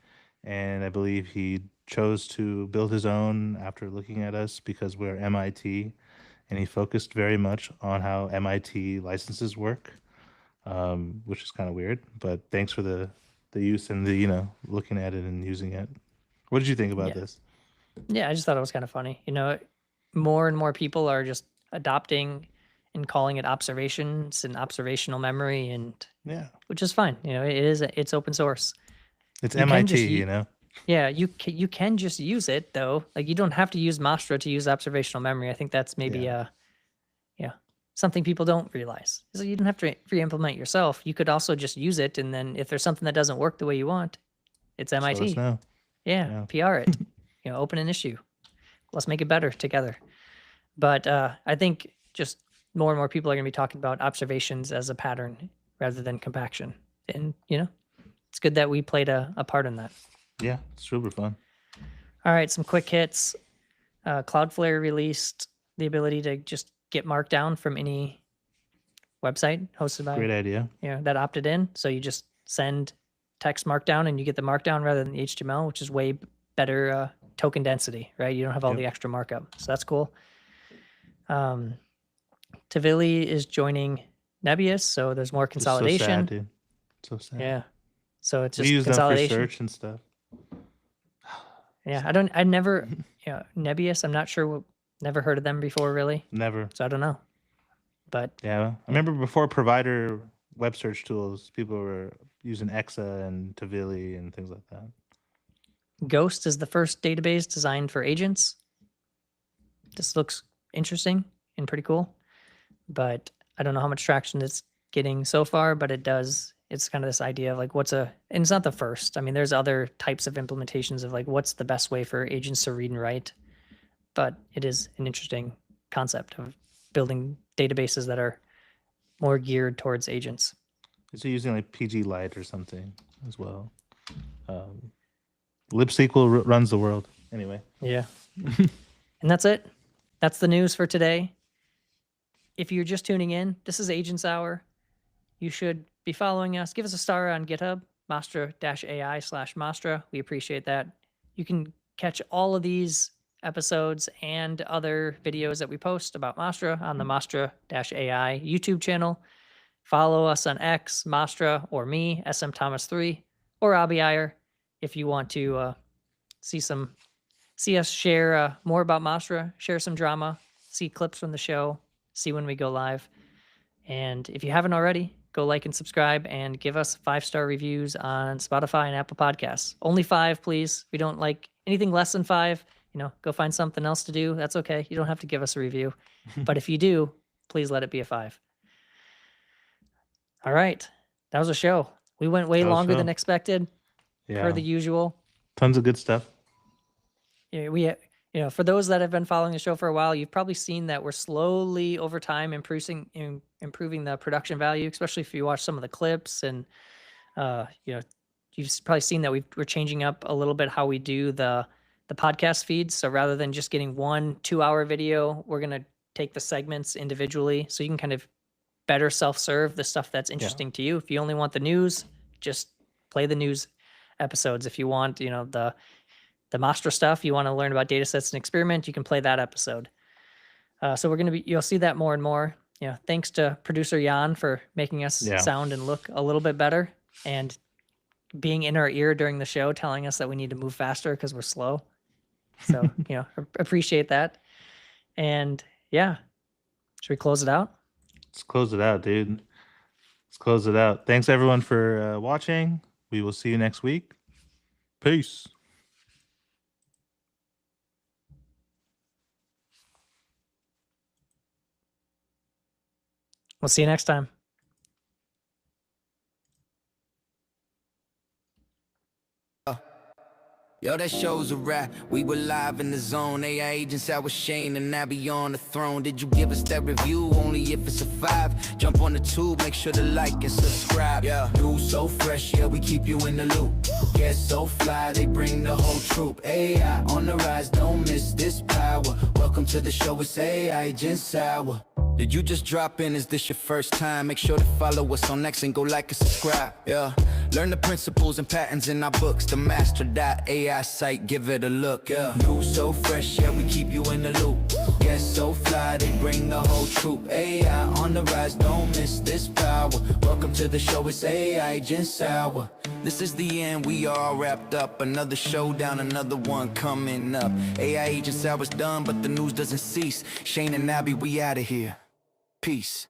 and I believe he chose to build his own after looking at us because we're MIT, and he focused very much on how MIT licenses work, which is kind of weird, but thanks for the use and the, looking at it and using it. What did you think about Yeah. this? Yeah, I just thought it was kind of funny. More and more people are just adopting and calling it observations and observational memory, and Yeah. which is fine. It's open source. It's You can MIT, just Yeah, you can just use it though. Like you don't have to use Mastra to use observational memory. I think that's maybe Yeah. Yeah. Something people don't realize is that you don't have to re-implement yourself. You could also just use it, and then if there's something that doesn't work the way you want, it's Let us MIT. know. Yeah, PR it. Open an issue. Let's make it better together. But I think just more and more people are going to be talking about observations as a pattern rather than compaction. And, it's good that we played a part in that. Yeah, it's super fun. All right, some quick hits. Cloudflare released the ability to just get Markdown from any website hosted by Great idea. that opted in. So you just send text Markdown and you get the Markdown rather than the HTML, which is way better token density, right? You don't have all Yep. the extra markup. So that's cool. Tavili is joining Nebius, so there's more It's so consolidation. sad, dude. So sad. Yeah. So it's We just use them for consolidation. search and stuff. Yeah, I never, Nebius, I'm not sure, never heard of them before really. Never. So I don't know. But Yeah, I remember before provider web search tools, people were using Exa and Tavili and things like that. Ghost is the first database designed for agents. This looks interesting and pretty cool, but I don't know how much traction it's getting so far, but it does. It's kind of this idea of like and it's not the first. I mean, there's other types of implementations of like what's the best way for agents to read and write, but it is an interesting concept of building databases that are more geared towards agents. Is it using like PG Lite or something as well? LibSQL runs the world. Anyway. Yeah. And that's it. That's the news for today. If you're just tuning in, this is Agents Hour. You should be following us. Give us a star on GitHub, Mastra-AI/Mastra. We appreciate that. You can catch all of these episodes and other videos that we post about Mastra on the Mastra-AI YouTube channel. Follow us on X, Mastra, or me, SM Thomas3, or Abby Iyer, if you want to see us share more about Mastra, share some drama, see clips from the show, see when we go live. And if you haven't already, go like and subscribe and give us 5-star reviews on Spotify and Apple Podcasts. Only 5, please. We don't like anything less than 5. Go find something else to do. That's okay. You don't have to give us a review. But if you do, please let it be a 5. All right. That was a show. We went way longer than expected, per the usual. Tons of good stuff. Yeah, for those that have been following the show for a while, you've probably seen that we're slowly over time improving the production value, especially if you watch some of the clips. And you've probably seen that we're changing up a little bit how we do the podcast feeds. So rather than just getting 1 2-hour video, we're going to take the segments individually so you can kind of better self-serve the stuff that's interesting to you. If you only want the news, just play the news episodes. If you want, the Mastra stuff, you want to learn about datasets and experiment, you can play that episode. So you'll see that more and more. Thanks to producer Jan for making us sound and look a little bit better and being in our ear during the show, telling us that we need to move faster because we're slow. So, appreciate that. And should we close it out? Let's close it out, dude. Let's close it out. Thanks everyone for watching. We will see you next week. Peace. We'll see you next time. Yo, that show's a wrap. We were live in the zone. AI agents out with Shane and Abby on the throne. Did you give us that review? Only if it's a 5. Jump on the tube, make sure to like and subscribe. Yeah, news so fresh, yeah, we keep you in the loop. Guests so fly, they bring the whole troop. AI on the rise, don't miss this power. Welcome to the show, it's AI Agents Hour. Did you just drop in? Is this your first time? Make sure to follow us on X and go like and subscribe. Yeah, learn the principles and patterns in our books. The Master.ai site, give it a look. Yeah, news so fresh, yeah, we keep you in the loop. Guests so fly, they bring the whole troop. AI on the rise, don't miss this power. Welcome to the show, it's AI Agents Hour. This is the end, we are all wrapped up. Another showdown, another one coming up. AI Agents Hour's done, but the news doesn't cease. Shane and Abby, we out of here. Peace.